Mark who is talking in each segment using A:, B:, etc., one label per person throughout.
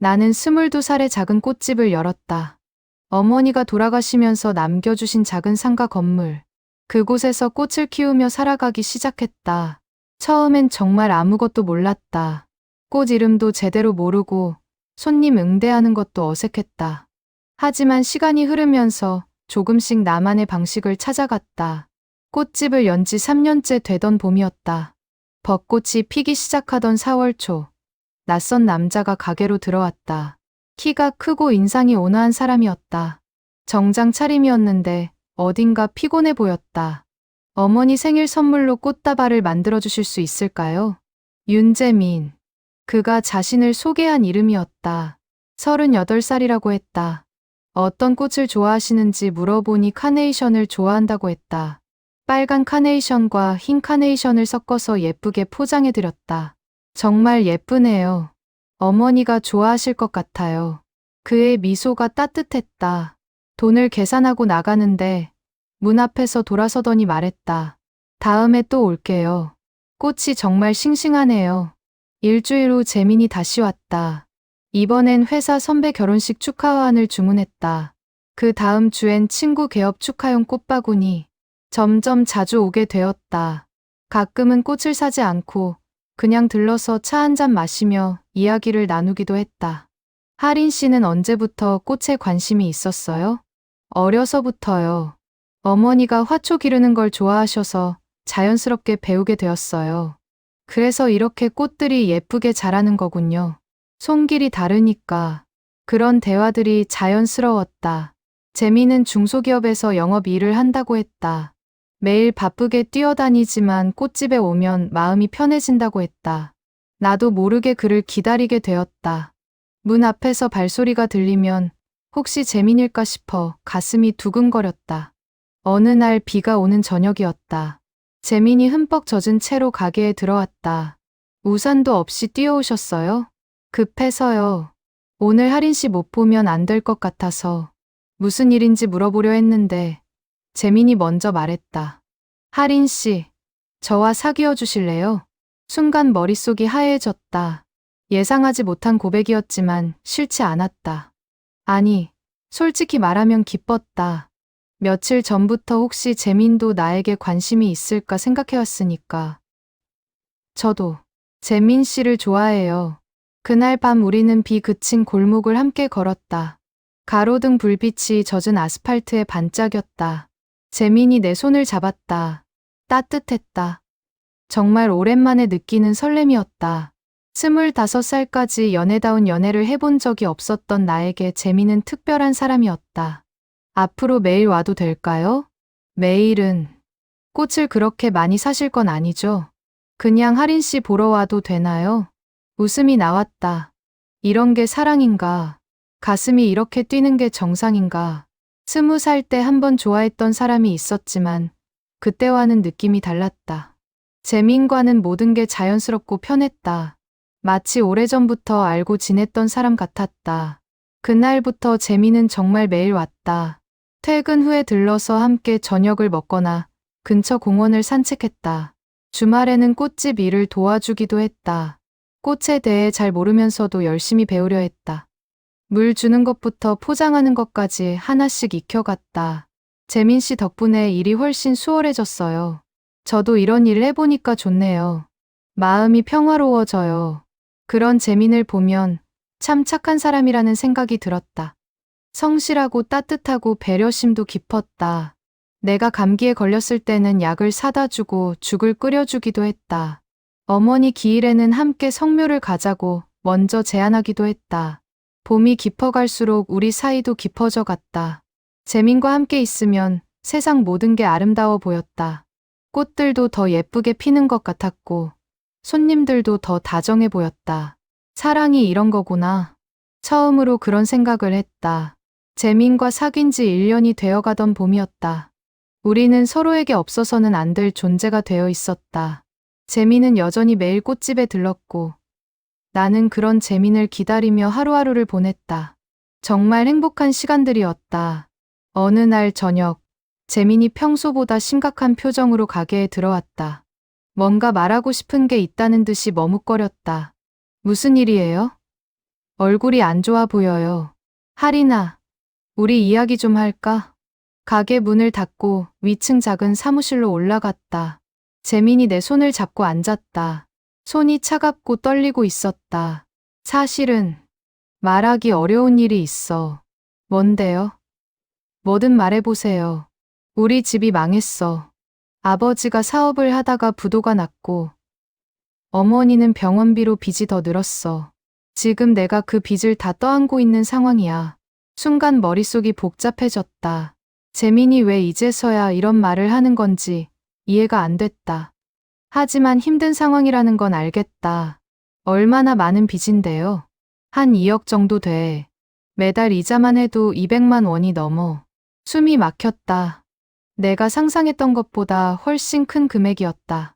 A: 나는 22살에 작은 꽃집을 열었다. 어머니가 돌아가시면서 남겨주신 작은 상가 건물. 그곳에서 꽃을 키우며 살아가기 시작했다. 처음엔 정말 아무것도 몰랐다. 꽃 이름도 제대로 모르고 손님 응대하는 것도 어색했다. 하지만 시간이 흐르면서 조금씩 나만의 방식을 찾아갔다. 꽃집을 연 지 3년째 되던 봄이었다. 벚꽃이 피기 시작하던 4월 초. 낯선 남자가 가게로 들어왔다. 키가 크고 인상이 온화한 사람이었다. 정장 차림이었는데 어딘가 피곤해 보였다. 어머니 생일 선물로 꽃다발을 만들어주실 수 있을까요? 윤재민. 그가 자신을 소개한 이름이었다. 38살이라고 했다. 어떤 꽃을 좋아하시는지 물어보니 카네이션을 좋아한다고 했다. 빨간 카네이션과 흰 카네이션을 섞어서 예쁘게 포장해드렸다. 정말 예쁘네요. 어머니가 좋아하실 것 같아요. 그의 미소가 따뜻했다. 돈을 계산하고 나가는데 문 앞에서 돌아서더니 말했다. 다음에 또 올게요. 꽃이 정말 싱싱하네요. 일주일 후 재민이 다시 왔다. 이번엔 회사 선배 결혼식 축하화환을 주문했다. 그 다음 주엔 친구 개업 축하용 꽃바구니. 점점 자주 오게 되었다. 가끔은 꽃을 사지 않고 그냥 들러서 차 한 잔 마시며 이야기를 나누기도 했다. 하린 씨는 언제부터 꽃에 관심이 있었어요? 어려서부터요. 어머니가 화초 기르는 걸 좋아하셔서 자연스럽게 배우게 되었어요. 그래서 이렇게 꽃들이 예쁘게 자라는 거군요. 손길이 다르니까. 그런 대화들이 자연스러웠다. 재미는 중소기업에서 영업 일을 한다고 했다. 매일 바쁘게 뛰어다니지만 꽃집에 오면 마음이 편해진다고 했다. 나도 모르게 그를 기다리게 되었다. 문 앞에서 발소리가 들리면 혹시 재민일까 싶어 가슴이 두근거렸다. 어느 날 비가 오는 저녁이었다. 재민이 흠뻑 젖은 채로 가게에 들어왔다. 우산도 없이 뛰어오셨어요? 급해서요. 오늘 하린 씨 못 보면 안 될 것 같아서. 무슨 일인지 물어보려 했는데 재민이 먼저 말했다. 하린 씨, 저와 사귀어 주실래요? 순간 머릿속이 하얘졌다. 예상하지 못한 고백이었지만 싫지 않았다. 아니, 솔직히 말하면 기뻤다. 며칠 전부터 혹시 재민도 나에게 관심이 있을까 생각해왔으니까. 저도 재민 씨를 좋아해요. 그날 밤 우리는 비 그친 골목을 함께 걸었다. 가로등 불빛이 젖은 아스팔트에 반짝였다. 재민이 내 손을 잡았다. 따뜻했다. 정말 오랜만에 느끼는 설렘이었다. 25살까지 연애다운 연애를 해본 적이 없었던 나에게 재민은 특별한 사람이었다. 앞으로 매일 와도 될까요? 매일은 꽃을 그렇게 많이 사실 건 아니죠? 그냥 하린 씨 보러 와도 되나요? 웃음이 나왔다. 이런 게 사랑인가? 가슴이 이렇게 뛰는 게 정상인가? 20살 때 한 번 좋아했던 사람이 있었지만 그때와는 느낌이 달랐다. 재민과는 모든 게 자연스럽고 편했다. 마치 오래전부터 알고 지냈던 사람 같았다. 그날부터 재민은 정말 매일 왔다. 퇴근 후에 들러서 함께 저녁을 먹거나 근처 공원을 산책했다. 주말에는 꽃집 일을 도와주기도 했다. 꽃에 대해 잘 모르면서도 열심히 배우려 했다. 물 주는 것부터 포장하는 것까지 하나씩 익혀갔다. 재민 씨 덕분에 일이 훨씬 수월해졌어요. 저도 이런 일을 해보니까 좋네요. 마음이 평화로워져요. 그런 재민을 보면 참 착한 사람이라는 생각이 들었다. 성실하고 따뜻하고 배려심도 깊었다. 내가 감기에 걸렸을 때는 약을 사다 주고 죽을 끓여주기도 했다. 어머니 기일에는 함께 성묘를 가자고 먼저 제안하기도 했다. 봄이 깊어갈수록 우리 사이도 깊어져 갔다. 재민과 함께 있으면 세상 모든 게 아름다워 보였다. 꽃들도 더 예쁘게 피는 것 같았고 손님들도 더 다정해 보였다. 사랑이 이런 거구나. 처음으로 그런 생각을 했다. 재민과 사귄 지 1년이 되어가던 봄이었다. 우리는 서로에게 없어서는 안 될 존재가 되어 있었다. 재민은 여전히 매일 꽃집에 들렀고 나는 그런 재민을 기다리며 하루하루를 보냈다. 정말 행복한 시간들이었다. 어느 날 저녁, 재민이 평소보다 심각한 표정으로 가게에 들어왔다. 뭔가 말하고 싶은 게 있다는 듯이 머뭇거렸다. 무슨 일이에요? 얼굴이 안 좋아 보여요. 하리나, 우리 이야기 좀 할까? 가게 문을 닫고 위층 작은 사무실로 올라갔다. 재민이 내 손을 잡고 앉았다. 손이 차갑고 떨리고 있었다. 사실은 말하기 어려운 일이 있어. 뭔데요? 뭐든 말해보세요. 우리 집이 망했어. 아버지가 사업을 하다가 부도가 났고, 어머니는 병원비로 빚이 더 늘었어. 지금 내가 그 빚을 다 떠안고 있는 상황이야. 순간 머릿속이 복잡해졌다. 재민이 왜 이제서야 이런 말을 하는 건지 이해가 안 됐다. 하지만 힘든 상황이라는 건 알겠다. 얼마나 많은 빚인데요? 한 2억 정도 돼. 매달 이자만 해도 200만 원이 넘어. 숨이 막혔다. 내가 상상했던 것보다 훨씬 큰 금액이었다.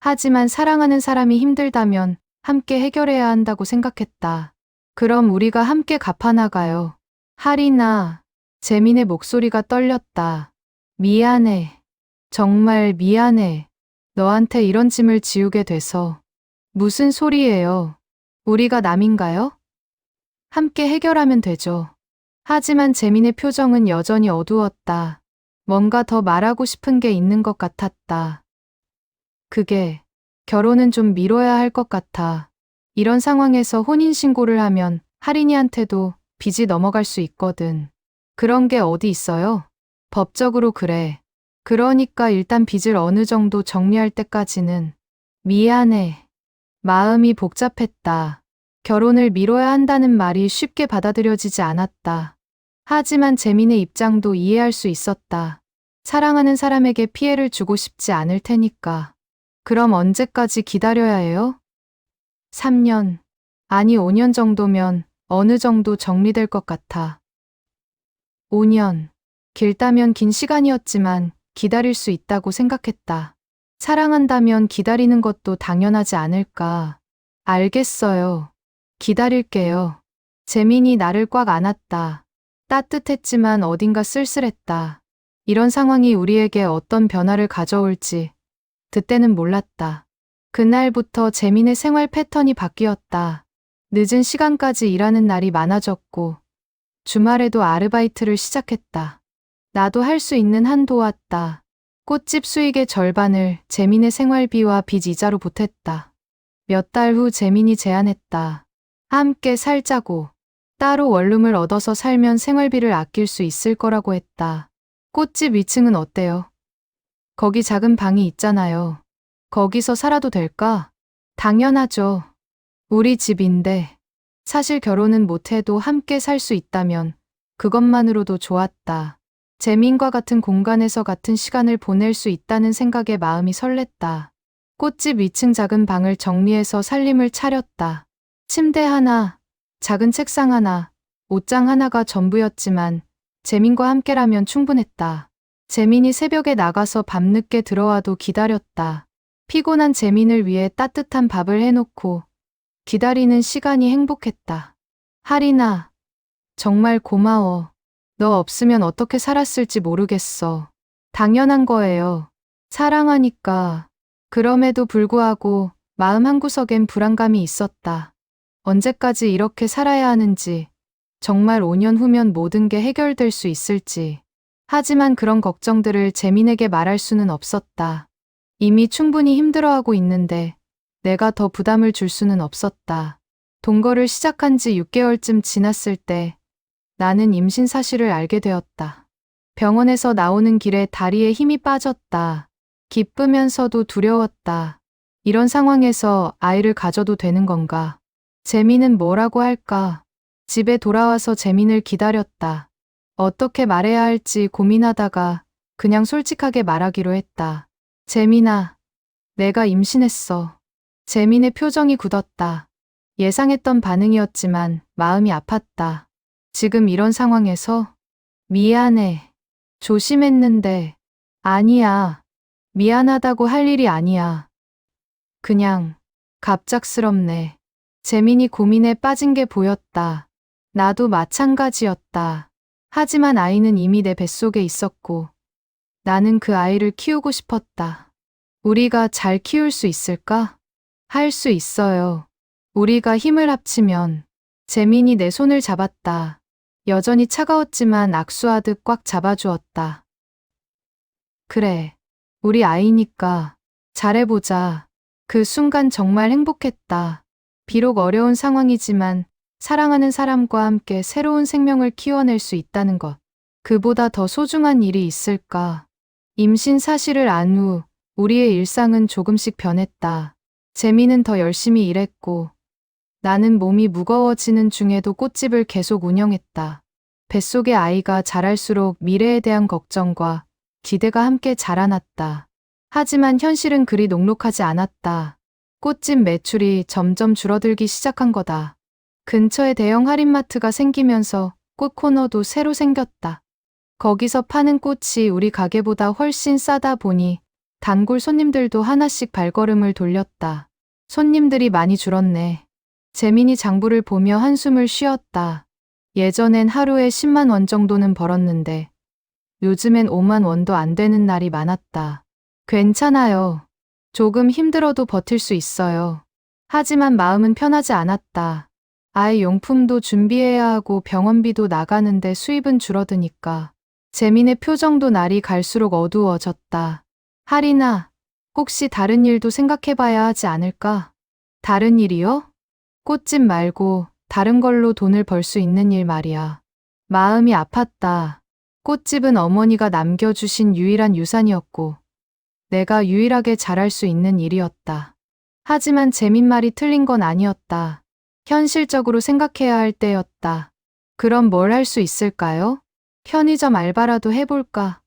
A: 하지만 사랑하는 사람이 힘들다면 함께 해결해야 한다고 생각했다. 그럼 우리가 함께 갚아나가요. 하리나, 재민의 목소리가 떨렸다. 미안해. 정말 미안해. 너한테 이런 짐을 지우게 돼서. 무슨 소리예요? 우리가 남인가요? 함께 해결하면 되죠. 하지만 재민의 표정은 여전히 어두웠다. 뭔가 더 말하고 싶은 게 있는 것 같았다. 그게 결혼은 좀 미뤄야 할 것 같아. 이런 상황에서 혼인신고를 하면 하린이한테도 빚이 넘어갈 수 있거든. 그런 게 어디 있어요? 법적으로 그래. 그러니까 일단 빚을 어느 정도 정리할 때까지는. 미안해. 마음이 복잡했다. 결혼을 미뤄야 한다는 말이 쉽게 받아들여지지 않았다. 하지만 재민의 입장도 이해할 수 있었다. 사랑하는 사람에게 피해를 주고 싶지 않을 테니까. 그럼 언제까지 기다려야 해요? 3년, 아니 5년 정도면 어느 정도 정리될 것 같아. 5년, 길다면 긴 시간이었지만 기다릴 수 있다고 생각했다. 사랑한다면 기다리는 것도 당연하지 않을까. 알겠어요. 기다릴게요. 재민이 나를 꽉 안았다. 따뜻했지만 어딘가 쓸쓸했다. 이런 상황이 우리에게 어떤 변화를 가져올지 그때는 몰랐다. 그날부터 재민의 생활 패턴이 바뀌었다. 늦은 시간까지 일하는 날이 많아졌고 주말에도 아르바이트를 시작했다. 나도 할 수 있는 한 도왔다. 꽃집 수익의 절반을 재민의 생활비와 빚 이자로 보탰다. 몇 달 후 재민이 제안했다. 함께 살자고. 따로 원룸을 얻어서 살면 생활비를 아낄 수 있을 거라고 했다. 꽃집 위층은 어때요? 거기 작은 방이 있잖아요. 거기서 살아도 될까? 당연하죠. 우리 집인데. 사실 결혼은 못해도 함께 살 수 있다면 그것만으로도 좋았다. 재민과 같은 공간에서 같은 시간을 보낼 수 있다는 생각에 마음이 설렜다. 꽃집 위층 작은 방을 정리해서 살림을 차렸다. 침대 하나, 작은 책상 하나, 옷장 하나가 전부였지만 재민과 함께라면 충분했다. 재민이 새벽에 나가서 밤늦게 들어와도 기다렸다. 피곤한 재민을 위해 따뜻한 밥을 해놓고 기다리는 시간이 행복했다. 하리나, 정말 고마워. 너 없으면 어떻게 살았을지 모르겠어. 당연한 거예요. 사랑하니까. 그럼에도 불구하고 마음 한구석엔 불안감이 있었다. 언제까지 이렇게 살아야 하는지, 정말 5년 후면 모든 게 해결될 수 있을지. 하지만 그런 걱정들을 재민에게 말할 수는 없었다. 이미 충분히 힘들어하고 있는데 내가 더 부담을 줄 수는 없었다. 동거를 시작한 지 6개월쯤 지났을 때 나는 임신 사실을 알게 되었다. 병원에서 나오는 길에 다리에 힘이 빠졌다. 기쁘면서도 두려웠다. 이런 상황에서 아이를 가져도 되는 건가? 재민은 뭐라고 할까? 집에 돌아와서 재민을 기다렸다. 어떻게 말해야 할지 고민하다가 그냥 솔직하게 말하기로 했다. 재민아, 내가 임신했어. 재민의 표정이 굳었다. 예상했던 반응이었지만 마음이 아팠다. 지금 이런 상황에서? 미안해. 조심했는데. 아니야. 미안하다고 할 일이 아니야. 그냥 갑작스럽네. 재민이 고민에 빠진 게 보였다. 나도 마찬가지였다. 하지만 아이는 이미 내 뱃속에 있었고 나는 그 아이를 키우고 싶었다. 우리가 잘 키울 수 있을까? 할 수 있어요. 우리가 힘을 합치면 재민이 내 손을 잡았다. 여전히 차가웠지만 악수하듯 꽉 잡아주었다. 그래. 우리 아이니까 잘해보자. 그 순간 정말 행복했다. 비록 어려운 상황이지만 사랑하는 사람과 함께 새로운 생명을 키워낼 수 있다는 것. 그보다 더 소중한 일이 있을까? 임신 사실을 안 후 우리의 일상은 조금씩 변했다. 재미는 더 열심히 일했고 나는 몸이 무거워지는 중에도 꽃집을 계속 운영했다. 뱃속의 아이가 자랄수록 미래에 대한 걱정과 기대가 함께 자라났다. 하지만 현실은 그리 녹록하지 않았다. 꽃집 매출이 점점 줄어들기 시작한 거다. 근처에 대형 할인마트가 생기면서 꽃 코너도 새로 생겼다. 거기서 파는 꽃이 우리 가게보다 훨씬 싸다 보니 단골 손님들도 하나씩 발걸음을 돌렸다. 손님들이 많이 줄었네. 재민이 장부를 보며 한숨을 쉬었다. 예전엔 하루에 10만 원 정도는 벌었는데 요즘엔 5만 원도 안 되는 날이 많았다. 괜찮아요. 조금 힘들어도 버틸 수 있어요. 하지만 마음은 편하지 않았다. 아이 용품도 준비해야 하고 병원비도 나가는데 수입은 줄어드니까. 재민의 표정도 날이 갈수록 어두워졌다. 하리나, 혹시 다른 일도 생각해봐야 하지 않을까? 다른 일이요? 꽃집 말고 다른 걸로 돈을 벌 수 있는 일 말이야. 마음이 아팠다. 꽃집은 어머니가 남겨주신 유일한 유산이었고 내가 유일하게 잘할 수 있는 일이었다. 하지만 재민 말이 틀린 건 아니었다. 현실적으로 생각해야 할 때였다. 그럼 뭘 할 수 있을까요? 편의점 알바라도 해볼까?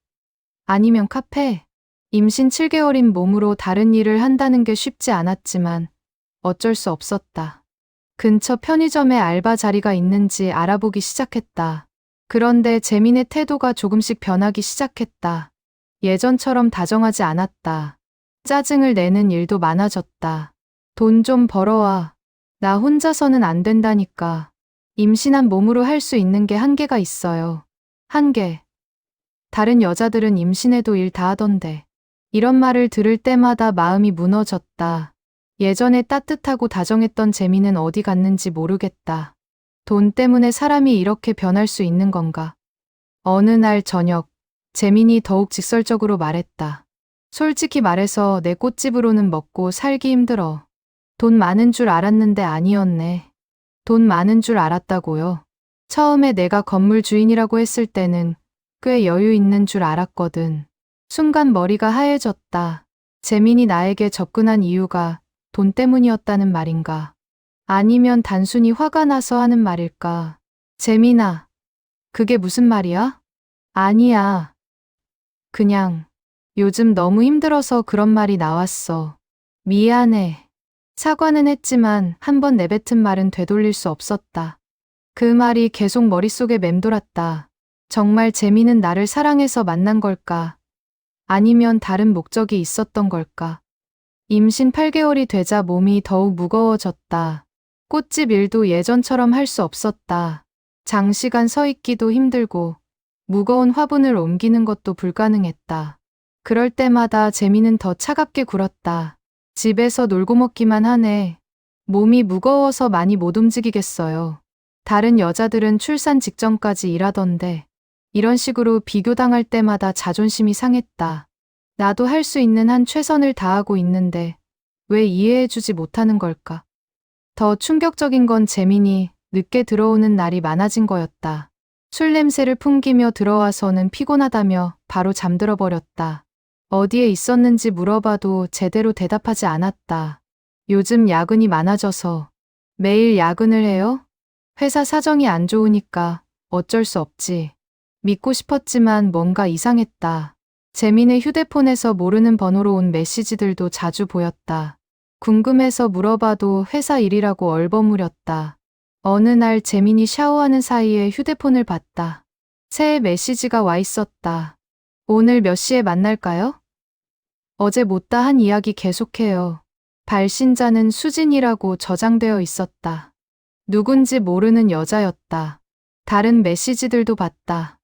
A: 아니면 카페? 임신 7개월인 몸으로 다른 일을 한다는 게 쉽지 않았지만 어쩔 수 없었다. 근처 편의점에 알바 자리가 있는지 알아보기 시작했다. 그런데 재민의 태도가 조금씩 변하기 시작했다. 예전처럼 다정하지 않았다. 짜증을 내는 일도 많아졌다. 돈 좀 벌어와. 나 혼자서는 안 된다니까. 임신한 몸으로 할 수 있는 게 한계가 있어요. 한계. 다른 여자들은 임신해도 일 다 하던데. 이런 말을 들을 때마다 마음이 무너졌다. 예전에 따뜻하고 다정했던 재민은 어디 갔는지 모르겠다. 돈 때문에 사람이 이렇게 변할 수 있는 건가? 어느 날 저녁, 재민이 더욱 직설적으로 말했다. 솔직히 말해서 내 꽃집으로는 먹고 살기 힘들어. 돈 많은 줄 알았는데 아니었네. 돈 많은 줄 알았다고요. 처음에 내가 건물 주인이라고 했을 때는 꽤 여유 있는 줄 알았거든. 순간 머리가 하얘졌다. 재민이 나에게 접근한 이유가 돈 때문이었다는 말인가? 아니면 단순히 화가 나서 하는 말일까? 재민아, 그게 무슨 말이야? 아니야. 그냥 요즘 너무 힘들어서 그런 말이 나왔어. 미안해. 사과는 했지만 한 번 내뱉은 말은 되돌릴 수 없었다. 그 말이 계속 머릿속에 맴돌았다. 정말 재민은 나를 사랑해서 만난 걸까? 아니면 다른 목적이 있었던 걸까? 임신 8개월이 되자 몸이 더욱 무거워졌다. 꽃집 일도 예전처럼 할 수 없었다. 장시간 서 있기도 힘들고 무거운 화분을 옮기는 것도 불가능했다. 그럴 때마다 재민은 더 차갑게 굴었다. 집에서 놀고 먹기만 하네. 몸이 무거워서 많이 못 움직이겠어요. 다른 여자들은 출산 직전까지 일하던데 이런 식으로 비교당할 때마다 자존심이 상했다. 나도 할 수 있는 한 최선을 다하고 있는데 왜 이해해주지 못하는 걸까? 더 충격적인 건 재민이 늦게 들어오는 날이 많아진 거였다. 술 냄새를 풍기며 들어와서는 피곤하다며 바로 잠들어 버렸다. 어디에 있었는지 물어봐도 제대로 대답하지 않았다. 요즘 야근이 많아져서. 매일 야근을 해요? 회사 사정이 안 좋으니까 어쩔 수 없지. 믿고 싶었지만 뭔가 이상했다. 재민의 휴대폰에서 모르는 번호로 온 메시지들도 자주 보였다. 궁금해서 물어봐도 회사 일이라고 얼버무렸다. 어느 날 재민이 샤워하는 사이에 휴대폰을 봤다. 새 메시지가 와 있었다. 오늘 몇 시에 만날까요? 어제 못다 한 이야기 계속해요. 발신자는 수진이라고 저장되어 있었다. 누군지 모르는 여자였다. 다른 메시지들도 봤다.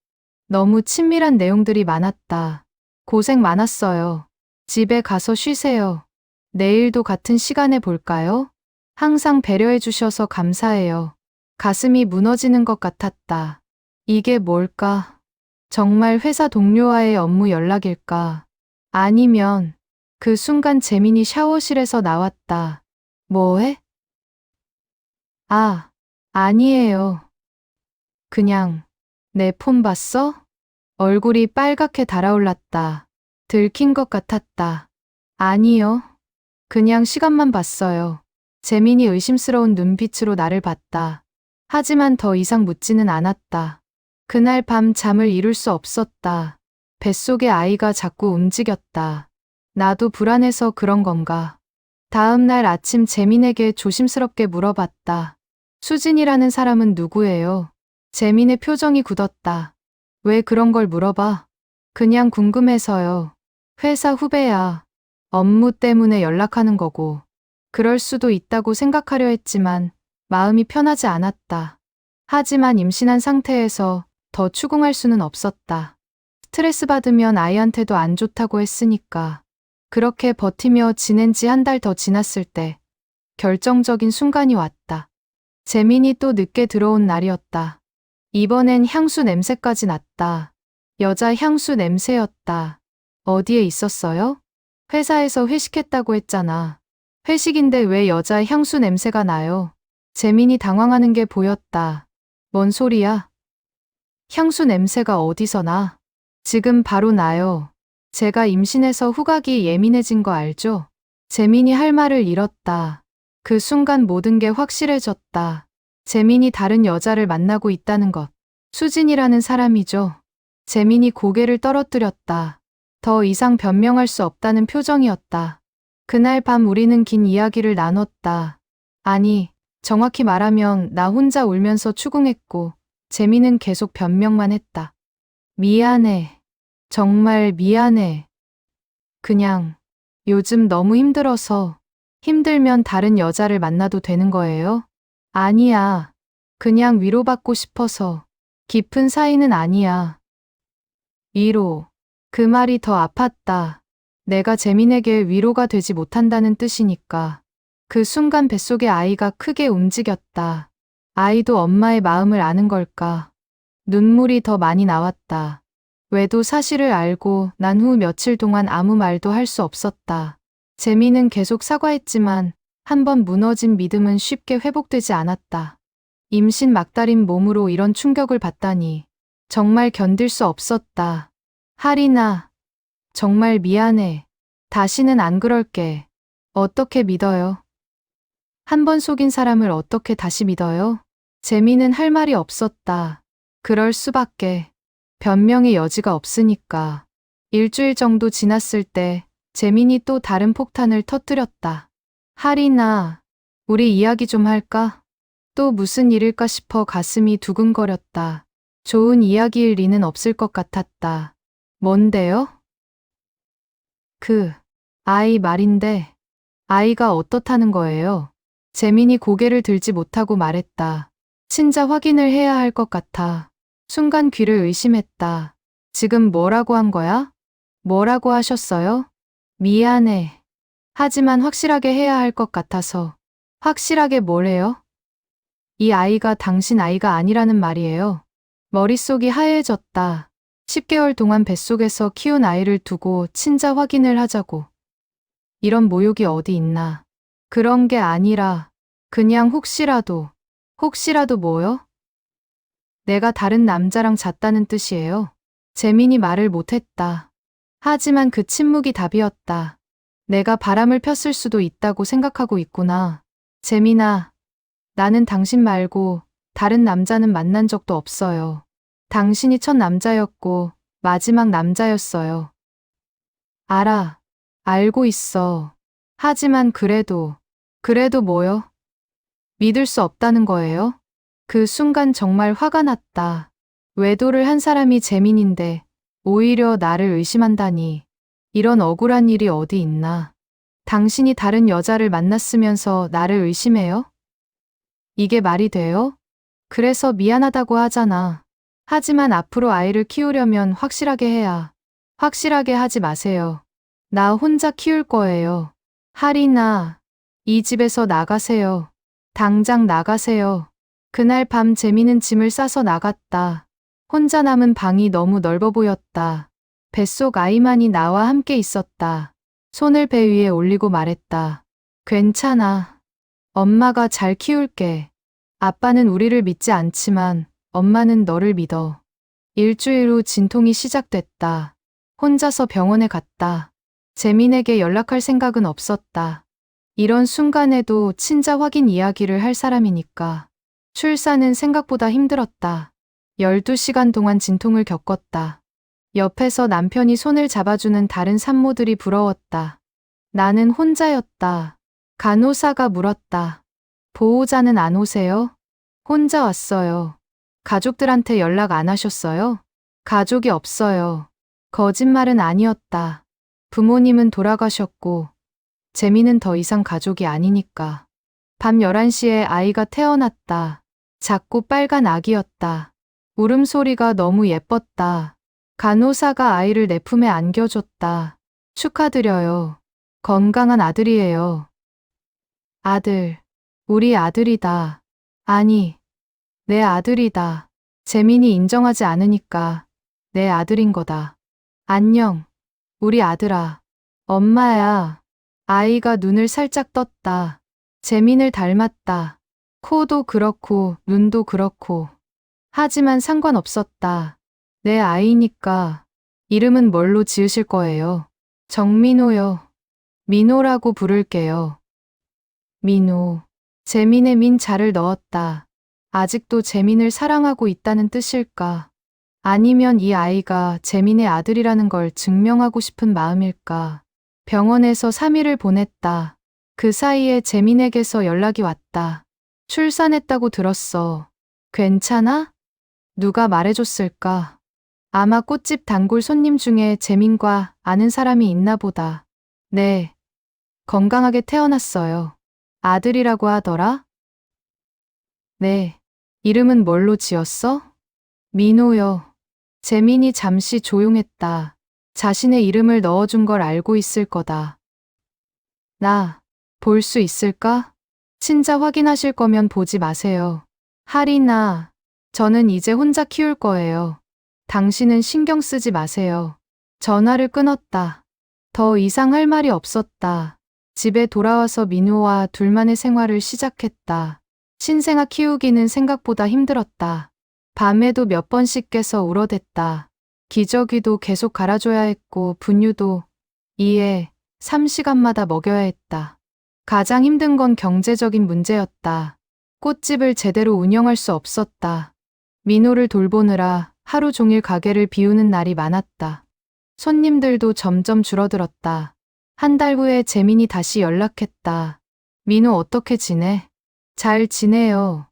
A: 너무 친밀한 내용들이 많았다. 고생 많았어요. 집에 가서 쉬세요. 내일도 같은 시간에 볼까요? 항상 배려해 주셔서 감사해요. 가슴이 무너지는 것 같았다. 이게 뭘까? 정말 회사 동료와의 업무 연락일까? 아니면 그 순간 재민이 샤워실에서 나왔다. 뭐해? 아, 아니에요. 그냥 내 폰 봤어? 얼굴이 빨갛게 달아올랐다. 들킨 것 같았다. 아니요. 그냥 시간만 봤어요. 재민이 의심스러운 눈빛으로 나를 봤다. 하지만 더 이상 묻지는 않았다. 그날 밤 잠을 이룰 수 없었다. 뱃속의 아이가 자꾸 움직였다. 나도 불안해서 그런 건가. 다음 날 아침 재민에게 조심스럽게 물어봤다. 수진이라는 사람은 누구예요? 재민의 표정이 굳었다. 왜 그런 걸 물어봐? 그냥 궁금해서요. 회사 후배야. 업무 때문에 연락하는 거고. 그럴 수도 있다고 생각하려 했지만 마음이 편하지 않았다. 하지만 임신한 상태에서 더 추궁할 수는 없었다. 스트레스 받으면 아이한테도 안 좋다고 했으니까. 그렇게 버티며 지낸 지 한 달 더 지났을 때 결정적인 순간이 왔다. 재민이 또 늦게 들어온 날이었다. 이번엔 향수 냄새까지 났다. 여자 향수 냄새였다. 어디에 있었어요? 회사에서 회식했다고 했잖아. 회식인데 왜 여자 향수 냄새가 나요? 재민이 당황하는 게 보였다. 뭔 소리야? 향수 냄새가 어디서 나? 지금 바로 나요. 제가 임신해서 후각이 예민해진 거 알죠? 재민이 할 말을 잃었다. 그 순간 모든 게 확실해졌다. 재민이 다른 여자를 만나고 있다는 것. 수진이라는 사람이죠. 재민이 고개를 떨어뜨렸다. 더 이상 변명할 수 없다는 표정이었다. 그날 밤 우리는 긴 이야기를 나눴다. 아니, 정확히 말하면 나 혼자 울면서 추궁했고, 재민은 계속 변명만 했다. 미안해. 정말 미안해. 그냥 요즘 너무 힘들어서 힘들면 다른 여자를 만나도 되는 거예요? 아니야. 그냥 위로받고 싶어서. 깊은 사이는 아니야. 위로. 그 말이 더 아팠다. 내가 재민에게 위로가 되지 못한다는 뜻이니까. 그 순간 뱃속의 아이가 크게 움직였다. 아이도 엄마의 마음을 아는 걸까? 눈물이 더 많이 나왔다. 외도 사실을 알고 난 후 며칠 동안 아무 말도 할 수 없었다. 재민은 계속 사과했지만 한 번 무너진 믿음은 쉽게 회복되지 않았다. 임신 막달인 몸으로 이런 충격을 받다니 정말 견딜 수 없었다. 하리나, 정말 미안해. 다시는 안 그럴게. 어떻게 믿어요? 한 번 속인 사람을 어떻게 다시 믿어요? 재민은 할 말이 없었다. 그럴 수밖에. 변명의 여지가 없으니까. 일주일 정도 지났을 때 재민이 또 다른 폭탄을 터뜨렸다. 하리나, 우리 이야기 좀 할까? 또 무슨 일일까 싶어 가슴이 두근거렸다. 좋은 이야기일 리는 없을 것 같았다. 뭔데요? 아이 말인데, 아이가 어떻다는 거예요? 재민이 고개를 들지 못하고 말했다. 친자 확인을 해야 할 것 같아. 순간 귀를 의심했다. 지금 뭐라고 한 거야? 뭐라고 하셨어요? 미안해. 하지만 확실하게 해야 할 것 같아서. 확실하게 뭐래요? 이 아이가 당신 아이가 아니라는 말이에요. 머릿속이 하얘졌다. 10개월 동안 뱃속에서 키운 아이를 두고 친자 확인을 하자고. 이런 모욕이 어디 있나. 그런 게 아니라 그냥 혹시라도 뭐요? 내가 다른 남자랑 잤다는 뜻이에요. 재민이 말을 못했다. 하지만 그 침묵이 답이었다. 내가 바람을 폈을 수도 있다고 생각하고 있구나. 재민아, 나는 당신 말고 다른 남자는 만난 적도 없어요. 당신이 첫 남자였고 마지막 남자였어요. 알아. 알고 있어. 하지만 그래도 뭐요? 믿을 수 없다는 거예요? 그 순간 정말 화가 났다. 외도를 한 사람이 재민인데 오히려 나를 의심한다니. 이런 억울한 일이 어디 있나. 당신이 다른 여자를 만났으면서 나를 의심해요? 이게 말이 돼요? 그래서 미안하다고 하잖아. 하지만 앞으로 아이를 키우려면 확실하게 해야. 확실하게 하지 마세요. 나 혼자 키울 거예요. 하리나, 이 집에서 나가세요. 당장 나가세요. 그날 밤 재미는 짐을 싸서 나갔다. 혼자 남은 방이 너무 넓어 보였다. 뱃속 아이만이 나와 함께 있었다. 손을 배 위에 올리고 말했다. 괜찮아. 엄마가 잘 키울게. 아빠는 우리를 믿지 않지만 엄마는 너를 믿어. 일주일 후 진통이 시작됐다. 혼자서 병원에 갔다. 재민에게 연락할 생각은 없었다. 이런 순간에도 친자 확인 이야기를 할 사람이니까. 출산은 생각보다 힘들었다. 12시간 동안 진통을 겪었다. 옆에서 남편이 손을 잡아주는 다른 산모들이 부러웠다. 나는 혼자였다. 간호사가 물었다. 보호자는 안 오세요? 혼자 왔어요. 가족들한테 연락 안 하셨어요? 가족이 없어요. 거짓말은 아니었다. 부모님은 돌아가셨고, 재미는 더 이상 가족이 아니니까. 밤 11시에 아이가 태어났다. 작고 빨간 아기였다. 울음소리가 너무 예뻤다. 간호사가 아이를 내 품에 안겨줬다. 축하드려요. 건강한 아들이에요. 아들. 우리 아들이다. 아니, 내 아들이다. 재민이 인정하지 않으니까 내 아들인 거다. 안녕. 우리 아들아. 엄마야. 아이가 눈을 살짝 떴다. 재민을 닮았다. 코도 그렇고 눈도 그렇고. 하지만 상관없었다. 내 아이니까. 이름은 뭘로 지으실 거예요? 정민호요. 민호라고 부를게요. 민호. 재민의 민 자를 넣었다. 아직도 재민을 사랑하고 있다는 뜻일까? 아니면 이 아이가 재민의 아들이라는 걸 증명하고 싶은 마음일까? 병원에서 3일을 보냈다. 그 사이에 재민에게서 연락이 왔다. 출산했다고 들었어. 괜찮아? 누가 말해줬을까? 아마 꽃집 단골 손님 중에 재민과 아는 사람이 있나 보다. 네. 건강하게 태어났어요. 아들이라고 하더라? 네. 이름은 뭘로 지었어? 민호요. 재민이 잠시 조용했다. 자신의 이름을 넣어준 걸 알고 있을 거다. 나, 볼 수 있을까? 친자 확인하실 거면 보지 마세요. 하리나, 저는 이제 혼자 키울 거예요. 당신은 신경 쓰지 마세요. 전화를 끊었다. 더 이상 할 말이 없었다. 집에 돌아와서 민호와 둘만의 생활을 시작했다. 신생아 키우기는 생각보다 힘들었다. 밤에도 몇 번씩 깨서 울어댔다. 기저귀도 계속 갈아줘야 했고 분유도 2에 3시간마다 먹여야 했다. 가장 힘든 건 경제적인 문제였다. 꽃집을 제대로 운영할 수 없었다. 민호를 돌보느라 하루 종일 가게를 비우는 날이 많았다. 손님들도 점점 줄어들었다. 한 달 후에 재민이 다시 연락했다. 민호 어떻게 지내? 잘 지내요.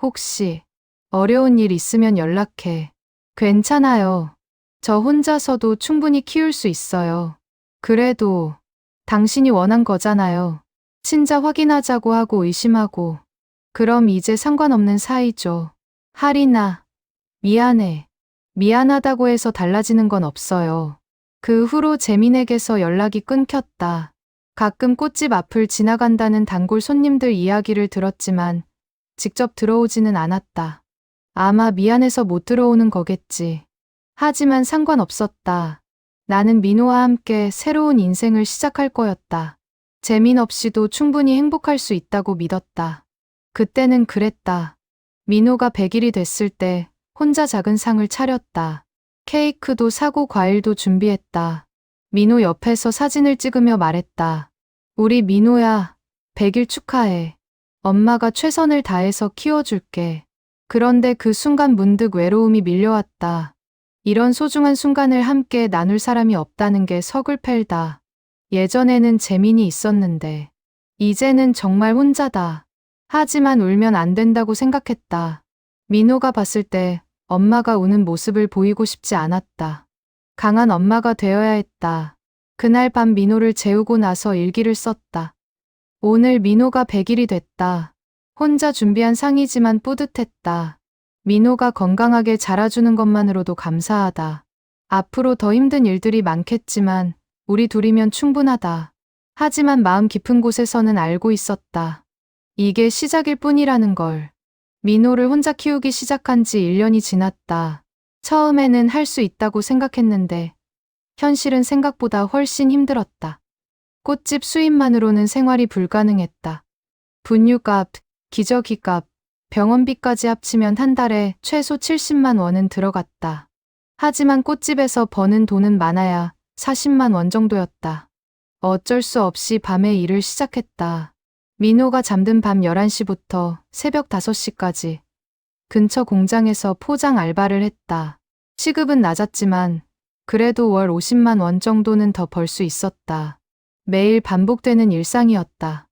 A: 혹시 어려운 일 있으면 연락해. 괜찮아요. 저 혼자서도 충분히 키울 수 있어요. 그래도 당신이 원한 거잖아요. 친자 확인하자고 하고 의심하고. 그럼 이제 상관없는 사이죠. 하리나, 미안해. 미안하다고 해서 달라지는 건 없어요. 그 후로 재민에게서 연락이 끊겼다. 가끔 꽃집 앞을 지나간다는 단골 손님들 이야기를 들었지만 직접 들어오지는 않았다. 아마 미안해서 못 들어오는 거겠지. 하지만 상관없었다. 나는 민호와 함께 새로운 인생을 시작할 거였다. 재민 없이도 충분히 행복할 수 있다고 믿었다. 그때는 그랬다. 민호가 100일이 됐을 때 혼자 작은 상을 차렸다. 케이크도 사고 과일도 준비했다. 민호 옆에서 사진을 찍으며 말했다. 우리 민호야, 100일 축하해. 엄마가 최선을 다해서 키워줄게. 그런데 그 순간 문득 외로움이 밀려왔다. 이런 소중한 순간을 함께 나눌 사람이 없다는 게 서글펠다. 예전에는 재민이 있었는데, 이제는 정말 혼자다. 하지만 울면 안 된다고 생각했다. 민호가 봤을 때 엄마가 우는 모습을 보이고 싶지 않았다. 강한 엄마가 되어야 했다. 그날 밤 민호를 재우고 나서 일기를 썼다. 오늘 민호가 100일이 됐다. 혼자 준비한 상이지만 뿌듯했다. 민호가 건강하게 자라주는 것만으로도 감사하다. 앞으로 더 힘든 일들이 많겠지만 우리 둘이면 충분하다. 하지만 마음 깊은 곳에서는 알고 있었다. 이게 시작일 뿐이라는 걸. 민호를 혼자 키우기 시작한 지 1년이 지났다. 처음에는 할 수 있다고 생각했는데 현실은 생각보다 훨씬 힘들었다. 꽃집 수입만으로는 생활이 불가능했다. 분유값, 기저귀값, 병원비까지 합치면 한 달에 최소 70만 원은 들어갔다. 하지만 꽃집에서 버는 돈은 많아야 40만 원 정도였다. 어쩔 수 없이 밤에 일을 시작했다. 민호가 잠든 밤 11시부터 새벽 5시까지 근처 공장에서 포장 알바를 했다. 시급은 낮았지만 그래도 월 50만 원 정도는 더 벌 수 있었다. 매일 반복되는 일상이었다.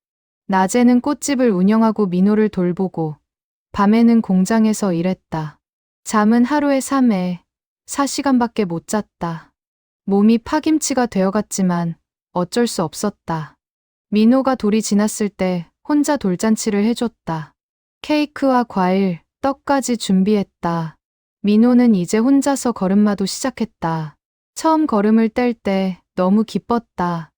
A: 낮에는 꽃집을 운영하고 민호를 돌보고 밤에는 공장에서 일했다. 잠은 하루에 3회, 4시간밖에 못 잤다. 몸이 파김치가 되어갔지만 어쩔 수 없었다. 민호가 돌이 지났을 때 혼자 돌잔치를 해줬다. 케이크와 과일, 떡까지 준비했다. 민호는 이제 혼자서 걸음마도 시작했다. 처음 걸음을 뗄 때 너무 기뻤다.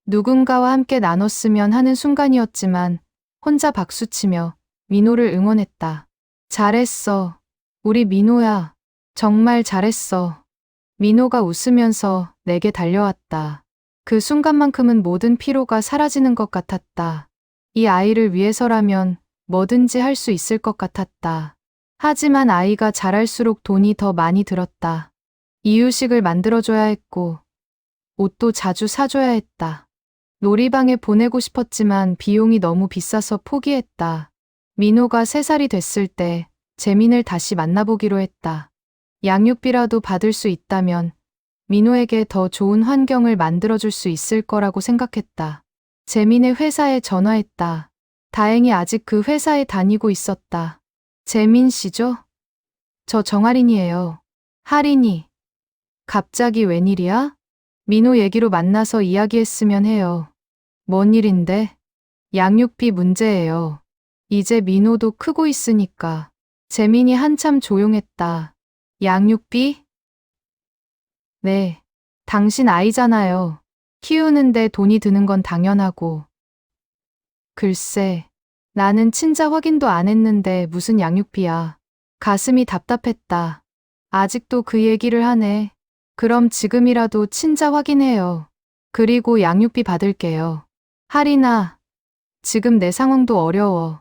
A: 누군가와 함께 나눴으면 하는 순간이었지만 혼자 박수치며 민호를 응원했다. 잘했어. 우리 민호야. 정말 잘했어. 민호가 웃으면서 내게 달려왔다. 그 순간만큼은 모든 피로가 사라지는 것 같았다. 이 아이를 위해서라면 뭐든지 할 수 있을 것 같았다. 하지만 아이가 자랄수록 돈이 더 많이 들었다. 이유식을 만들어줘야 했고 옷도 자주 사줘야 했다. 놀이방에 보내고 싶었지만 비용이 너무 비싸서 포기했다. 민호가 3살이 됐을 때 재민을 다시 만나보기로 했다. 양육비라도 받을 수 있다면 민호에게 더 좋은 환경을 만들어줄 수 있을 거라고 생각했다. 재민의 회사에 전화했다. 다행히 아직 그 회사에 다니고 있었다. 재민 씨죠? 저 정할인이에요. 할인이. 갑자기 웬일이야? 민호 얘기로 만나서 이야기했으면 해요. 뭔 일인데? 양육비 문제예요. 이제 민호도 크고 있으니까. 재민이 한참 조용했다. 양육비? 네. 당신 아이잖아요. 키우는데 돈이 드는 건 당연하고. 글쎄, 나는 친자 확인도 안 했는데 무슨 양육비야. 가슴이 답답했다. 아직도 그 얘기를 하네. 그럼 지금이라도 친자 확인해요. 그리고 양육비 받을게요. 할인아, 지금 내 상황도 어려워.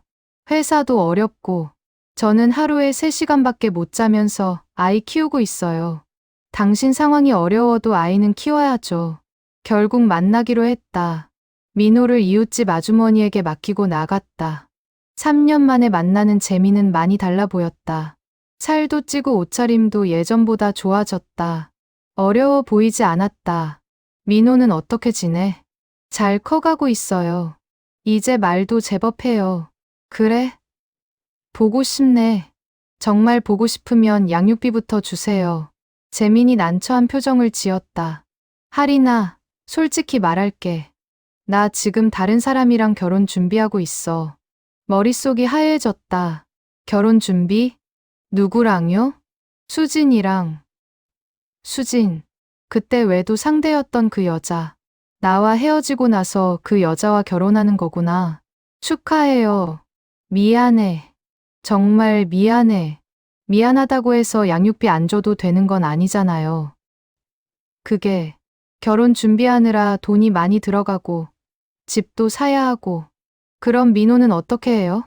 A: 회사도 어렵고, 저는 하루에 3시간밖에 못 자면서 아이 키우고 있어요. 당신 상황이 어려워도 아이는 키워야죠. 결국 만나기로 했다. 민호를 이웃집 아주머니에게 맡기고 나갔다. 3년 만에 만나는 재미는 많이 달라 보였다. 살도 찌고 옷차림도 예전보다 좋아졌다. 어려워 보이지 않았다. 민호는 어떻게 지내? 잘 커가고 있어요. 이제 말도 제법 해요. 그래? 보고 싶네. 정말 보고 싶으면 양육비부터 주세요. 재민이 난처한 표정을 지었다. 할인아, 솔직히 말할게. 나 지금 다른 사람이랑 결혼 준비하고 있어. 머릿속이 하얘졌다. 결혼 준비? 누구랑요? 수진이랑. 수진. 그때 외도 상대였던 그 여자. 나와 헤어지고 나서 그 여자와 결혼하는 거구나. 축하해요. 미안해. 정말 미안해. 미안하다고 해서 양육비 안 줘도 되는 건 아니잖아요. 그게 결혼 준비하느라 돈이 많이 들어가고 집도 사야 하고. 그럼 민호는 어떻게 해요?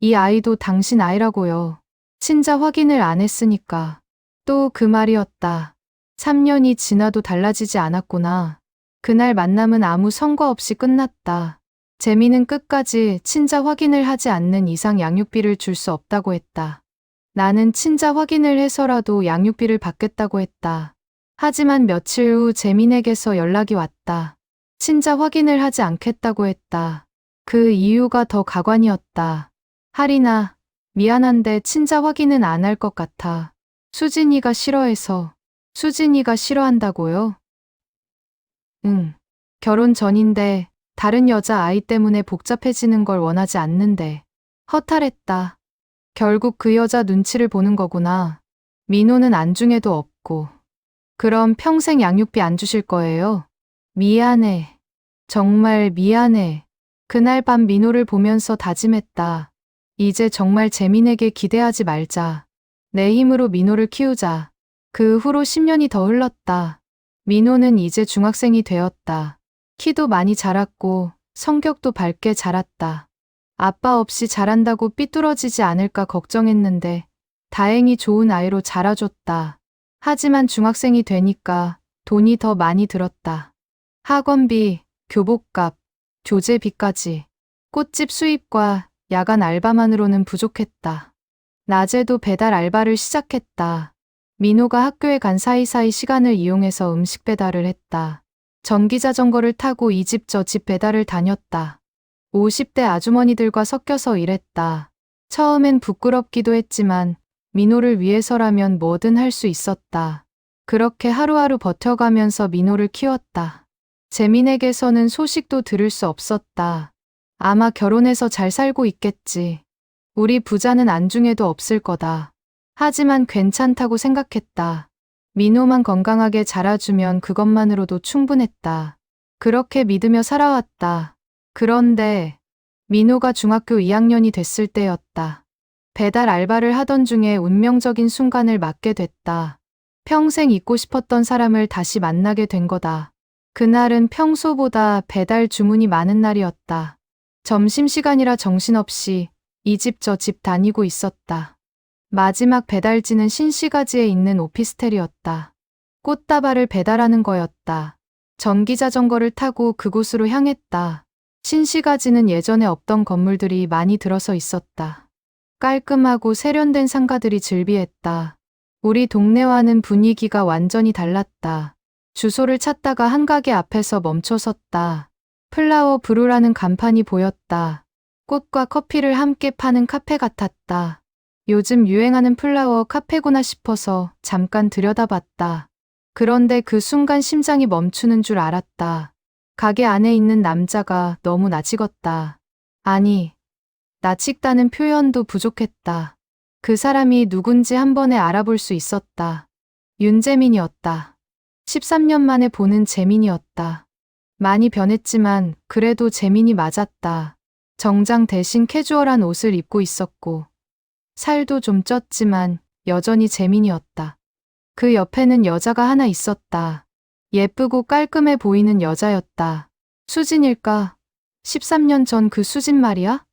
A: 이 아이도 당신 아이라고요. 친자 확인을 안 했으니까. 또 그 말이었다. 3년이 지나도 달라지지 않았구나. 그날 만남은 아무 선거 없이 끝났다. 재민은 끝까지 친자 확인을 하지 않는 이상 양육비를 줄 수 없다고 했다. 나는 친자 확인을 해서라도 양육비를 받겠다고 했다. 하지만 며칠 후 재민에게서 연락이 왔다. 친자 확인을 하지 않겠다고 했다. 그 이유가 더 가관이었다. 할인아, 미안한데 친자 확인은 안 할 것 같아. 수진이가 싫어해서. 수진이가 싫어한다고요? 응. 결혼 전인데 다른 여자 아이 때문에 복잡해지는 걸 원하지 않는데. 허탈했다. 결국 그 여자 눈치를 보는 거구나. 민호는 안중에도 없고. 그럼 평생 양육비 안 주실 거예요? 미안해. 정말 미안해. 그날 밤 민호를 보면서 다짐했다. 이제 정말 재민에게 기대하지 말자. 내 힘으로 민호를 키우자. 그 후로 10년이 더 흘렀다. 민호는 이제 중학생이 되었다. 키도 많이 자랐고 성격도 밝게 자랐다. 아빠 없이 자란다고 삐뚤어지지 않을까 걱정했는데 다행히 좋은 아이로 자라줬다. 하지만 중학생이 되니까 돈이 더 많이 들었다. 학원비, 교복값, 교재비까지. 꽃집 수입과 야간 알바만으로는 부족했다. 낮에도 배달 알바를 시작했다. 민호가 학교에 간 사이사이 시간을 이용해서 음식 배달을 했다. 전기자전거를 타고 이 집 저 집 배달을 다녔다. 50대 아주머니들과 섞여서 일했다. 처음엔 부끄럽기도 했지만 민호를 위해서라면 뭐든 할 수 있었다. 그렇게 하루하루 버텨가면서 민호를 키웠다. 재민에게서는 소식도 들을 수 없었다. 아마 결혼해서 잘 살고 있겠지. 우리 부자는 안중에도 없을 거다. 하지만 괜찮다고 생각했다. 민호만 건강하게 자라주면 그것만으로도 충분했다. 그렇게 믿으며 살아왔다. 그런데 민호가 중학교 2학년이 됐을 때였다. 배달 알바를 하던 중에 운명적인 순간을 맞게 됐다. 평생 잊고 싶었던 사람을 다시 만나게 된 거다. 그날은 평소보다 배달 주문이 많은 날이었다. 점심시간이라 정신없이 이 집 저 집 다니고 있었다. 마지막 배달지는 신시가지에 있는 오피스텔이었다. 꽃다발을 배달하는 거였다. 전기자전거를 타고 그곳으로 향했다. 신시가지는 예전에 없던 건물들이 많이 들어서 있었다. 깔끔하고 세련된 상가들이 즐비했다. 우리 동네와는 분위기가 완전히 달랐다. 주소를 찾다가 한 가게 앞에서 멈춰섰다. 플라워 브루라는 간판이 보였다. 꽃과 커피를 함께 파는 카페 같았다. 요즘 유행하는 플라워 카페구나 싶어서 잠깐 들여다봤다. 그런데 그 순간 심장이 멈추는 줄 알았다. 가게 안에 있는 남자가 너무 낯익었다. 아니, 낯익다는 표현도 부족했다. 그 사람이 누군지 한 번에 알아볼 수 있었다. 윤재민이었다. 13년 만에 보는 재민이었다. 많이 변했지만 그래도 재민이 맞았다. 정장 대신 캐주얼한 옷을 입고 있었고 살도 좀 쪘지만 여전히 재민이었다. 그 옆에는 여자가 하나 있었다. 예쁘고 깔끔해 보이는 여자였다. 수진일까? 13년 전 그 수진 말이야?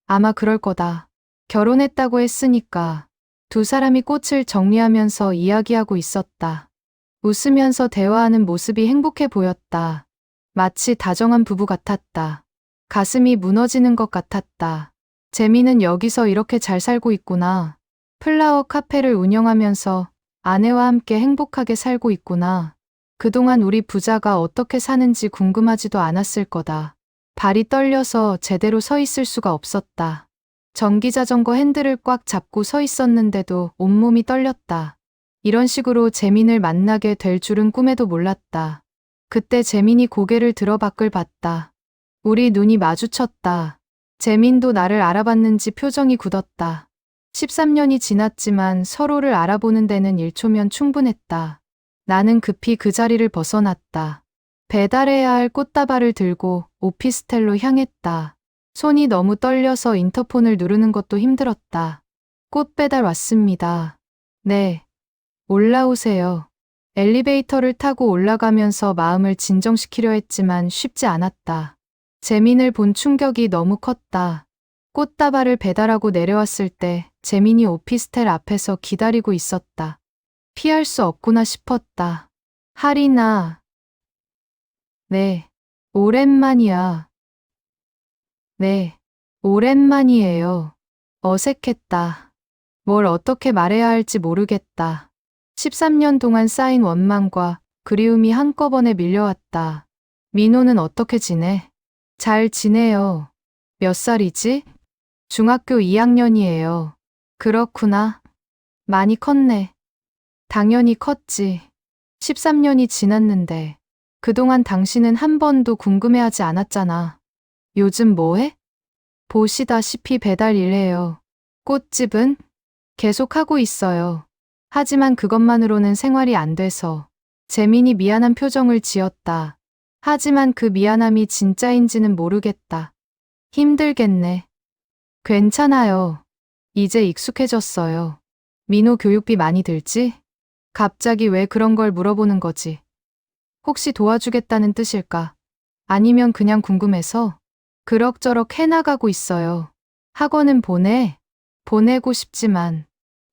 A: 아마 그럴 거다. 결혼했다고 했으니까. 두 사람이 꽃을 정리하면서 이야기하고 있었다. 웃으면서 대화하는 모습이 행복해 보였다. 마치 다정한 부부 같았다. 가슴이 무너지는 것 같았다. 재민은 여기서 이렇게 잘 살고 있구나. 플라워 카페를 운영하면서 아내와 함께 행복하게 살고 있구나. 그동안 우리 부자가 어떻게 사는지 궁금하지도 않았을 거다. 발이 떨려서 제대로 서 있을 수가 없었다. 전기자전거 핸들을 꽉 잡고 서 있었는데도 온몸이 떨렸다. 이런 식으로 재민을 만나게 될 줄은 꿈에도 몰랐다. 그때 재민이 고개를 들어 밖을 봤다. 우리 눈이 마주쳤다. 재민도 나를 알아봤는지 표정이 굳었다. 13년이 지났지만 서로를 알아보는 데는 1초면 충분했다. 나는 급히 그 자리를 벗어났다. 배달해야 할 꽃다발을 들고 오피스텔로 향했다. 손이 너무 떨려서 인터폰을 누르는 것도 힘들었다. 꽃 배달 왔습니다. 네. 올라오세요. 엘리베이터를 타고 올라가면서 마음을 진정시키려 했지만 쉽지 않았다. 재민을 본 충격이 너무 컸다. 꽃다발을 배달하고 내려왔을 때 재민이 오피스텔 앞에서 기다리고 있었다. 피할 수 없구나 싶었다. 하리나. 네. 오랜만이야. 네. 오랜만이에요. 어색했다. 뭘 어떻게 말해야 할지 모르겠다. 13년 동안 쌓인 원망과 그리움이 한꺼번에 밀려왔다. 민호는 어떻게 지내? 잘 지내요. 몇 살이지? 중학교 2학년이에요. 그렇구나. 많이 컸네. 당연히 컸지. 13년이 지났는데 그동안 당신은 한 번도 궁금해하지 않았잖아. 요즘 뭐해? 보시다시피 배달 일해요. 꽃집은? 계속하고 있어요. 하지만 그것만으로는 생활이 안 돼서. 재민이 미안한 표정을 지었다. 하지만 그 미안함이 진짜인지는 모르겠다. 힘들겠네. 괜찮아요. 이제 익숙해졌어요. 민호 교육비 많이 들지? 갑자기 왜 그런 걸 물어보는 거지? 혹시 도와주겠다는 뜻일까? 아니면 그냥 궁금해서? 그럭저럭 해나가고 있어요. 학원은 보내고 싶지만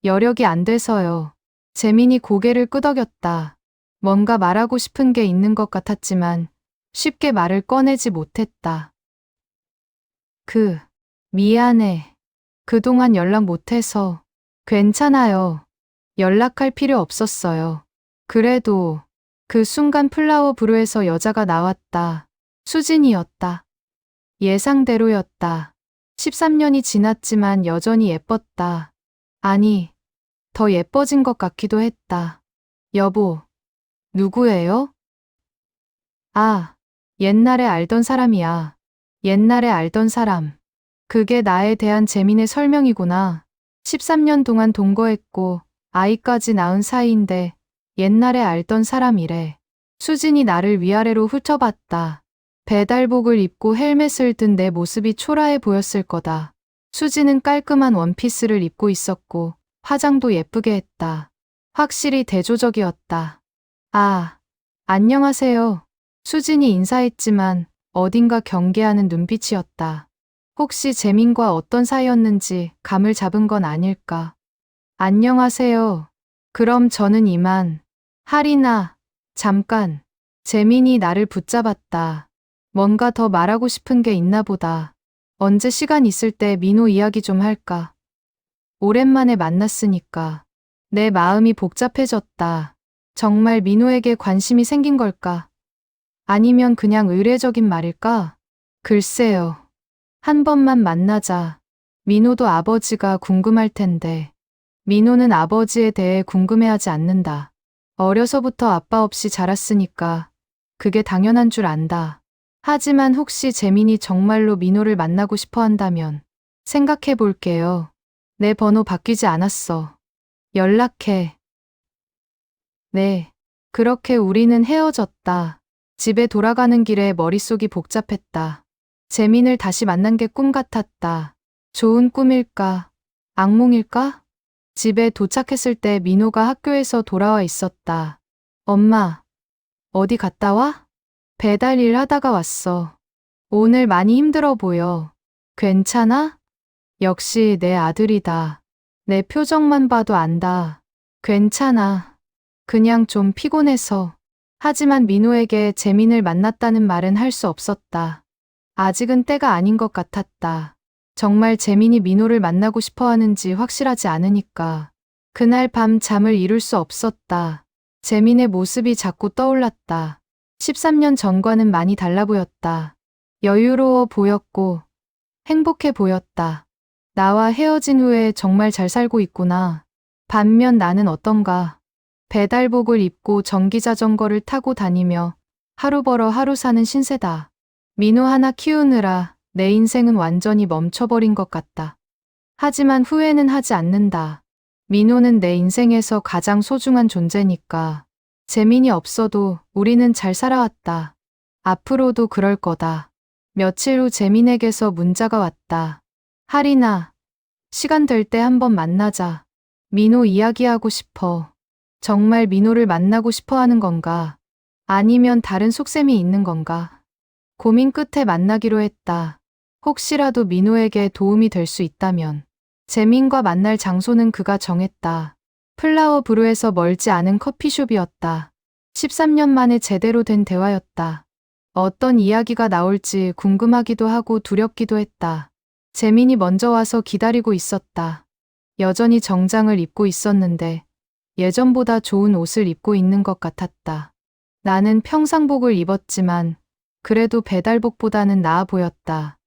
A: 여력이 안 돼서요. 재민이 고개를 끄덕였다. 뭔가 말하고 싶은 게 있는 것 같았지만 쉽게 말을 꺼내지 못했다. 미안해. 그동안 연락 못해서. 괜찮아요. 연락할 필요 없었어요. 그래도 그 순간 플라워 브루에서 여자가 나왔다. 수진이었다. 예상대로였다. 13년이 지났지만 여전히 예뻤다. 아니, 더 예뻐진 것 같기도 했다. 여보, 누구예요? 아, 옛날에 알던 사람이야. 옛날에 알던 사람. 그게 나에 대한 재민의 설명이구나. 13년 동안 동거했고 아이까지 낳은 사이인데 옛날에 알던 사람이래. 수진이 나를 위아래로 훑어봤다. 배달복을 입고 헬멧을 든 내 모습이 초라해 보였을 거다. 수진은 깔끔한 원피스를 입고 있었고 화장도 예쁘게 했다. 확실히 대조적이었다. 아, 안녕하세요. 수진이 인사했지만 어딘가 경계하는 눈빛이었다. 혹시 재민과 어떤 사이였는지 감을 잡은 건 아닐까? 안녕하세요. 그럼 저는 이만. 하리나, 잠깐. 재민이 나를 붙잡았다. 뭔가 더 말하고 싶은 게 있나 보다. 언제 시간 있을 때 민호 이야기 좀 할까? 오랜만에 만났으니까. 내 마음이 복잡해졌다. 정말 민호에게 관심이 생긴 걸까? 아니면 그냥 의례적인 말일까? 글쎄요. 한 번만 만나자. 민호도 아버지가 궁금할 텐데. 민호는 아버지에 대해 궁금해하지 않는다. 어려서부터 아빠 없이 자랐으니까 그게 당연한 줄 안다. 하지만 혹시 재민이 정말로 민호를 만나고 싶어 한다면 생각해 볼게요. 내 번호 바뀌지 않았어. 연락해. 네. 그렇게 우리는 헤어졌다. 집에 돌아가는 길에 머릿속이 복잡했다. 재민을 다시 만난 게 꿈 같았다. 좋은 꿈일까? 악몽일까? 집에 도착했을 때 민호가 학교에서 돌아와 있었다. 엄마, 어디 갔다 와? 배달 일 하다가 왔어. 오늘 많이 힘들어 보여. 괜찮아? 역시 내 아들이다. 내 표정만 봐도 안다. 괜찮아. 그냥 좀 피곤해서. 하지만 민호에게 재민을 만났다는 말은 할 수 없었다. 아직은 때가 아닌 것 같았다. 정말 재민이 민호를 만나고 싶어 하는지 확실하지 않으니까. 그날 밤 잠을 이룰 수 없었다. 재민의 모습이 자꾸 떠올랐다. 13년 전과는 많이 달라 보였다. 여유로워 보였고 행복해 보였다. 나와 헤어진 후에 정말 잘 살고 있구나. 반면 나는 어떤가. 배달복을 입고 전기자전거를 타고 다니며 하루 벌어 하루 사는 신세다. 민호 하나 키우느라 내 인생은 완전히 멈춰버린 것 같다. 하지만 후회는 하지 않는다. 민호는 내 인생에서 가장 소중한 존재니까. 재민이 없어도 우리는 잘 살아왔다. 앞으로도 그럴 거다. 며칠 후 재민에게서 문자가 왔다. 하리나, 시간 될 때 한번 만나자. 민호 이야기하고 싶어. 정말 민호를 만나고 싶어 하는 건가? 아니면 다른 속셈이 있는 건가? 고민 끝에 만나기로 했다. 혹시라도 민호에게 도움이 될 수 있다면. 재민과 만날 장소는 그가 정했다. 플라워 브루에서 멀지 않은 커피숍이었다. 13년 만에 제대로 된 대화였다. 어떤 이야기가 나올지 궁금하기도 하고 두렵기도 했다. 재민이 먼저 와서 기다리고 있었다. 여전히 정장을 입고 있었는데 예전보다 좋은 옷을 입고 있는 것 같았다. 나는 평상복을 입었지만 그래도 배달복보다는 나아 보였다.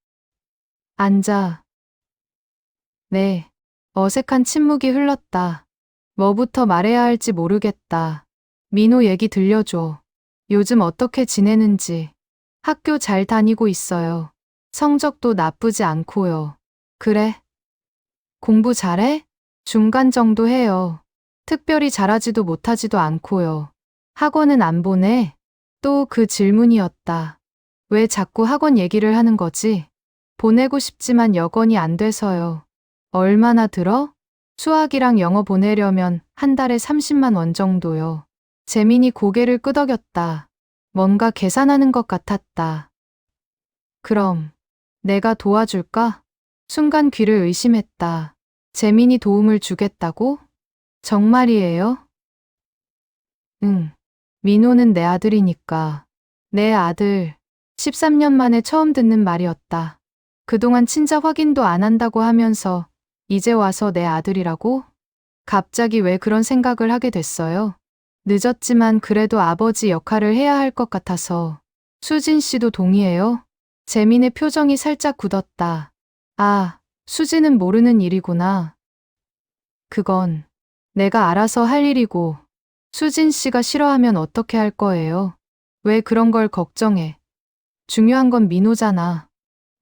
A: 앉아. 네. 어색한 침묵이 흘렀다. 뭐부터 말해야 할지 모르겠다. 민호 얘기 들려줘. 요즘 어떻게 지내는지. 학교 잘 다니고 있어요. 성적도 나쁘지 않고요. 그래? 공부 잘해? 중간 정도 해요. 특별히 잘하지도 못하지도 않고요. 학원은 안 보내? 또 그 질문이었다. 왜 자꾸 학원 얘기를 하는 거지? 보내고 싶지만 여건이 안 돼서요. 얼마나 들어? 수학이랑 영어 보내려면 한 달에 30만 원 정도요. 재민이 고개를 끄덕였다. 뭔가 계산하는 것 같았다. 그럼 내가 도와줄까? 순간 귀를 의심했다. 재민이 도움을 주겠다고? 정말이에요? 응. 민호는 내 아들이니까. 내 아들. 13년 만에 처음 듣는 말이었다. 그동안 친자 확인도 안 한다고 하면서 이제 와서 내 아들이라고? 갑자기 왜 그런 생각을 하게 됐어요? 늦었지만 그래도 아버지 역할을 해야 할 것 같아서. 수진 씨도 동의해요? 재민의 표정이 살짝 굳었다. 아, 수진은 모르는 일이구나. 그건 내가 알아서 할 일이고, 수진 씨가 싫어하면 어떻게 할 거예요? 왜 그런 걸 걱정해? 중요한 건 민호잖아.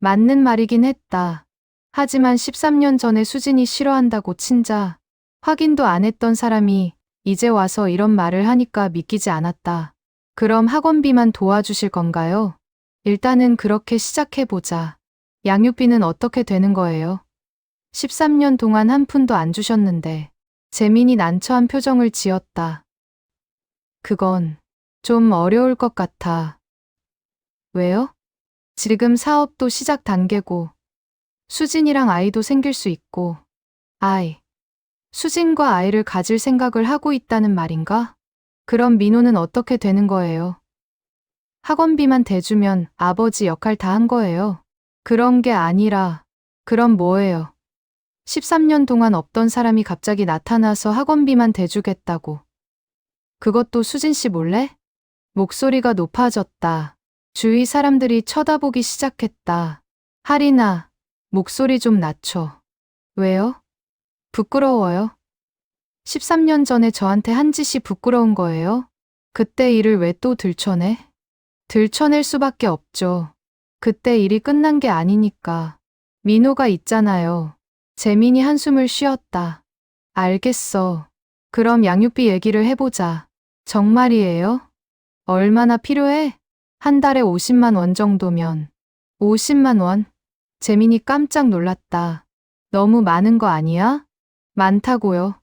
A: 맞는 말이긴 했다. 하지만 13년 전에 수진이 싫어한다고 친자 확인도 안 했던 사람이 이제 와서 이런 말을 하니까 믿기지 않았다. 그럼 학원비만 도와주실 건가요? 일단은 그렇게 시작해보자. 양육비는 어떻게 되는 거예요? 13년 동안 한 푼도 안 주셨는데. 재민이 난처한 표정을 지었다. 그건 좀 어려울 것 같아. 왜요? 지금 사업도 시작 단계고, 수진이랑 아이도 생길 수 있고, 수진과 아이를 가질 생각을 하고 있다는 말인가? 그럼 민호는 어떻게 되는 거예요? 학원비만 대주면 아버지 역할 다 한 거예요. 그런 게 아니라, 그럼 뭐예요? 13년 동안 없던 사람이 갑자기 나타나서 학원비만 대주겠다고. 그것도 수진 씨 몰래? 목소리가 높아졌다. 주위 사람들이 쳐다보기 시작했다. 하리나, 목소리 좀 낮춰. 왜요? 부끄러워요? 13년 전에 저한테 한 짓이 부끄러운 거예요? 그때 일을 왜 또 들춰내? 들춰낼 수밖에 없죠. 그때 일이 끝난 게 아니니까. 민호가 있잖아요. 재민이 한숨을 쉬었다. 알겠어. 그럼 양육비 얘기를 해보자. 정말이에요? 얼마나 필요해? 한 달에 50만 원 정도면. 50만 원? 재민이 깜짝 놀랐다. 너무 많은 거 아니야? 많다고요.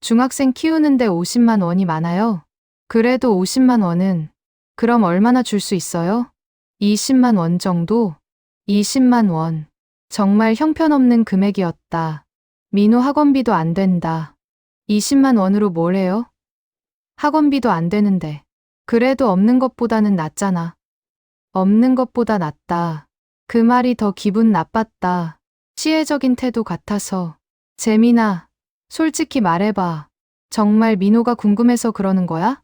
A: 중학생 키우는데 50만 원이 많아요. 그래도 50만 원은 그럼 얼마나 줄 수 있어요? 20만 원 정도? 20만 원. 정말 형편없는 금액이었다. 민호 학원비도 안 된다. 20만 원으로 뭘 해요? 학원비도 안 되는데. 그래도 없는 것보다는 낫잖아. 없는 것보다 낫다. 그 말이 더 기분 나빴다. 시혜적인 태도 같아서. 재민아, 솔직히 말해봐. 정말 민호가 궁금해서 그러는 거야?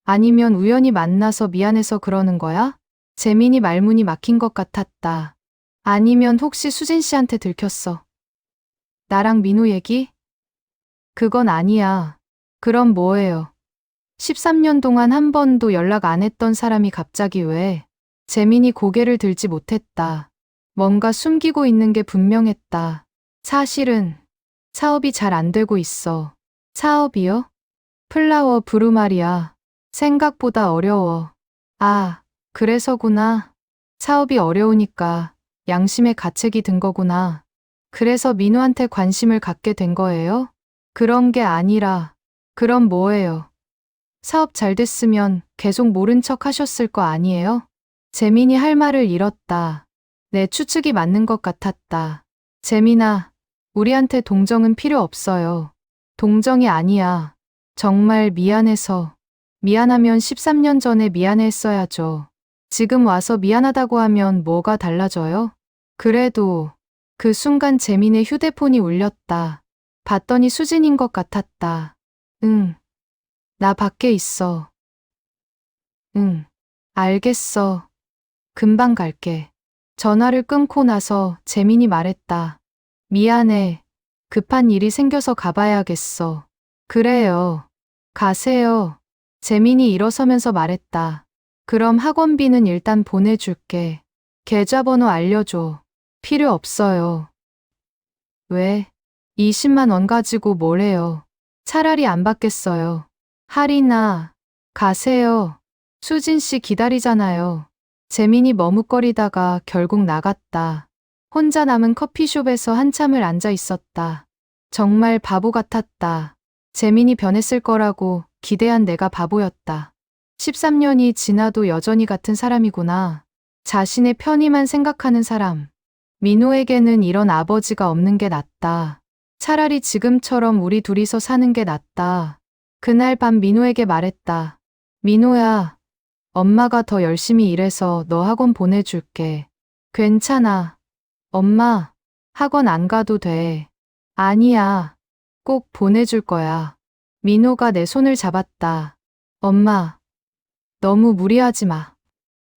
A: 아니면 우연히 만나서 미안해서 그러는 거야? 재민이 말문이 막힌 것 같았다. 아니면 혹시 수진 씨한테 들켰어? 나랑 민호 얘기? 그건 아니야. 그럼 뭐예요? 13년 동안 한 번도 연락 안 했던 사람이 갑자기 왜? 재민이 고개를 들지 못했다. 뭔가 숨기고 있는 게 분명했다. 사실은 사업이 잘 안 되고 있어. 사업이요? 플라워 브루 말이야. 생각보다 어려워. 아, 그래서구나. 사업이 어려우니까 양심의 가책이 든 거구나. 그래서 민호한테 관심을 갖게 된 거예요? 그런 게 아니라, 그럼 뭐예요? 사업 잘 됐으면 계속 모른 척 하셨을 거 아니에요? 재민이 할 말을 잃었다. 내 추측이 맞는 것 같았다. 재민아, 우리한테 동정은 필요 없어요. 동정이 아니야. 정말 미안해서. 미안하면 13년 전에 미안했어야죠. 지금 와서 미안하다고 하면 뭐가 달라져요? 그래도 그 순간 재민의 휴대폰이 울렸다. 봤더니 수진인 것 같았다. 응. 나 밖에 있어. 응. 알겠어. 금방 갈게. 전화를 끊고 나서 재민이 말했다. 미안해. 급한 일이 생겨서 가봐야겠어. 그래요. 가세요. 재민이 일어서면서 말했다. 그럼 학원비는 일단 보내줄게. 계좌번호 알려줘. 필요 없어요. 왜? 20만 원 가지고 뭘 해요? 차라리 안 받겠어요. 하리나, 가세요. 수진 씨 기다리잖아요. 재민이 머뭇거리다가 결국 나갔다. 혼자 남은 커피숍에서 한참을 앉아 있었다. 정말 바보 같았다. 재민이 변했을 거라고 기대한 내가 바보였다. 13년이 지나도 여전히 같은 사람이구나. 자신의 편의만 생각하는 사람. 민호에게는 이런 아버지가 없는 게 낫다. 차라리 지금처럼 우리 둘이서 사는 게 낫다. 그날 밤 민호에게 말했다. 민호야, 엄마가 더 열심히 일해서 너 학원 보내줄게. 괜찮아. 엄마, 학원 안 가도 돼. 아니야. 꼭 보내줄 거야. 민호가 내 손을 잡았다. 엄마, 너무 무리하지 마.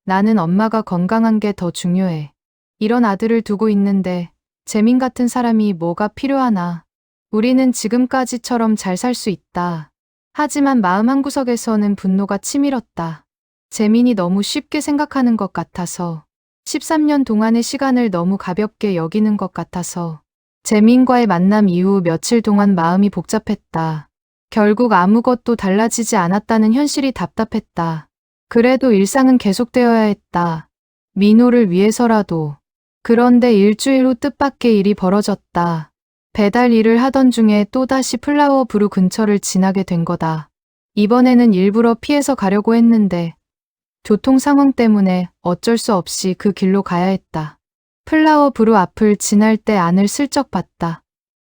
A: 나는 엄마가 건강한 게 더 중요해. 이런 아들을 두고 있는데 재민 같은 사람이 뭐가 필요하나. 우리는 지금까지처럼 잘 살 수 있다. 하지만 마음 한구석에서는 분노가 치밀었다. 재민이 너무 쉽게 생각하는 것 같아서. 13년 동안의 시간을 너무 가볍게 여기는 것 같아서. 재민과의 만남 이후 며칠 동안 마음이 복잡했다. 결국 아무것도 달라지지 않았다는 현실이 답답했다. 그래도 일상은 계속되어야 했다. 민호를 위해서라도. 그런데 일주일 후 뜻밖의 일이 벌어졌다. 배달 일을 하던 중에 또다시 플라워 브루 근처를 지나게 된 거다. 이번에는 일부러 피해서 가려고 했는데 교통 상황 때문에 어쩔 수 없이 그 길로 가야 했다. 플라워 브루 앞을 지날 때 안을 슬쩍 봤다.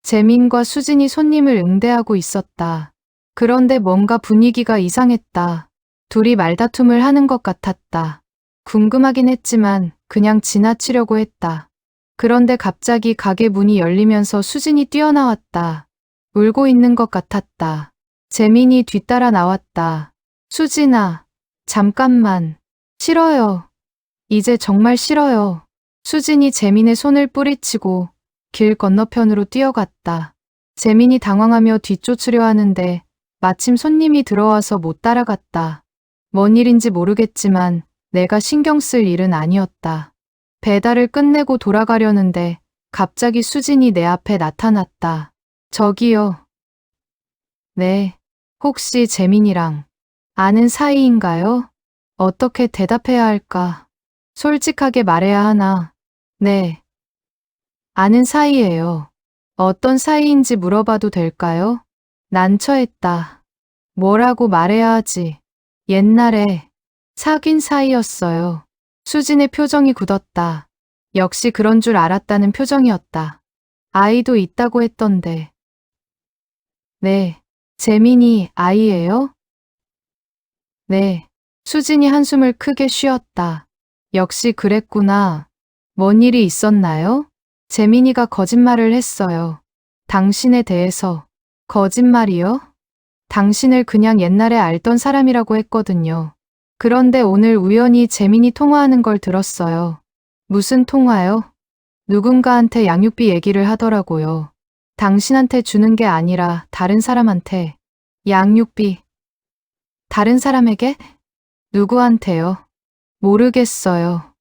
A: 재민과 수진이 손님을 응대하고 있었다. 그런데 뭔가 분위기가 이상했다. 둘이 말다툼을 하는 것 같았다. 궁금하긴 했지만 그냥 지나치려고 했다. 그런데 갑자기 가게 문이 열리면서 수진이 뛰어나왔다. 울고 있는 것 같았다. 재민이 뒤따라 나왔다. 수진아, 잠깐만. 싫어요. 이제 정말 싫어요. 수진이 재민의 손을 뿌리치고 길 건너편으로 뛰어갔다. 재민이 당황하며 뒤쫓으려 하는데 마침 손님이 들어와서 못 따라갔다. 뭔 일인지 모르겠지만 내가 신경 쓸 일은 아니었다. 배달을 끝내고 돌아가려는데 갑자기 수진이 내 앞에 나타났다. 저기요. 네. 혹시 재민이랑 아는 사이인가요? 어떻게 대답해야 할까? 솔직하게 말해야 하나? 네. 아는 사이예요. 어떤 사이인지 물어봐도 될까요? 난처했다. 뭐라고 말해야 하지? 옛날에 사귄 사이였어요. 수진의 표정이 굳었다. 역시 그런 줄 알았다는 표정이었다. 아이도 있다고 했던데. 네. 재민이 아이예요? 네. 수진이 한숨을 크게 쉬었다. 역시 그랬구나. 뭔 일이 있었나요? 재민이가 거짓말을 했어요. 당신에 대해서. 거짓말이요? 당신을 그냥 옛날에 알던 사람이라고 했거든요. 그런데 오늘 우연히 재민이 통화하는 걸 들었어요. 무슨 통화요? 누군가한테 양육비 얘기를 하더라고요. 당신한테 주는 게 아니라 다른 사람한테. 양육비. 다른 사람에게? 누구한테요? 모르겠어요.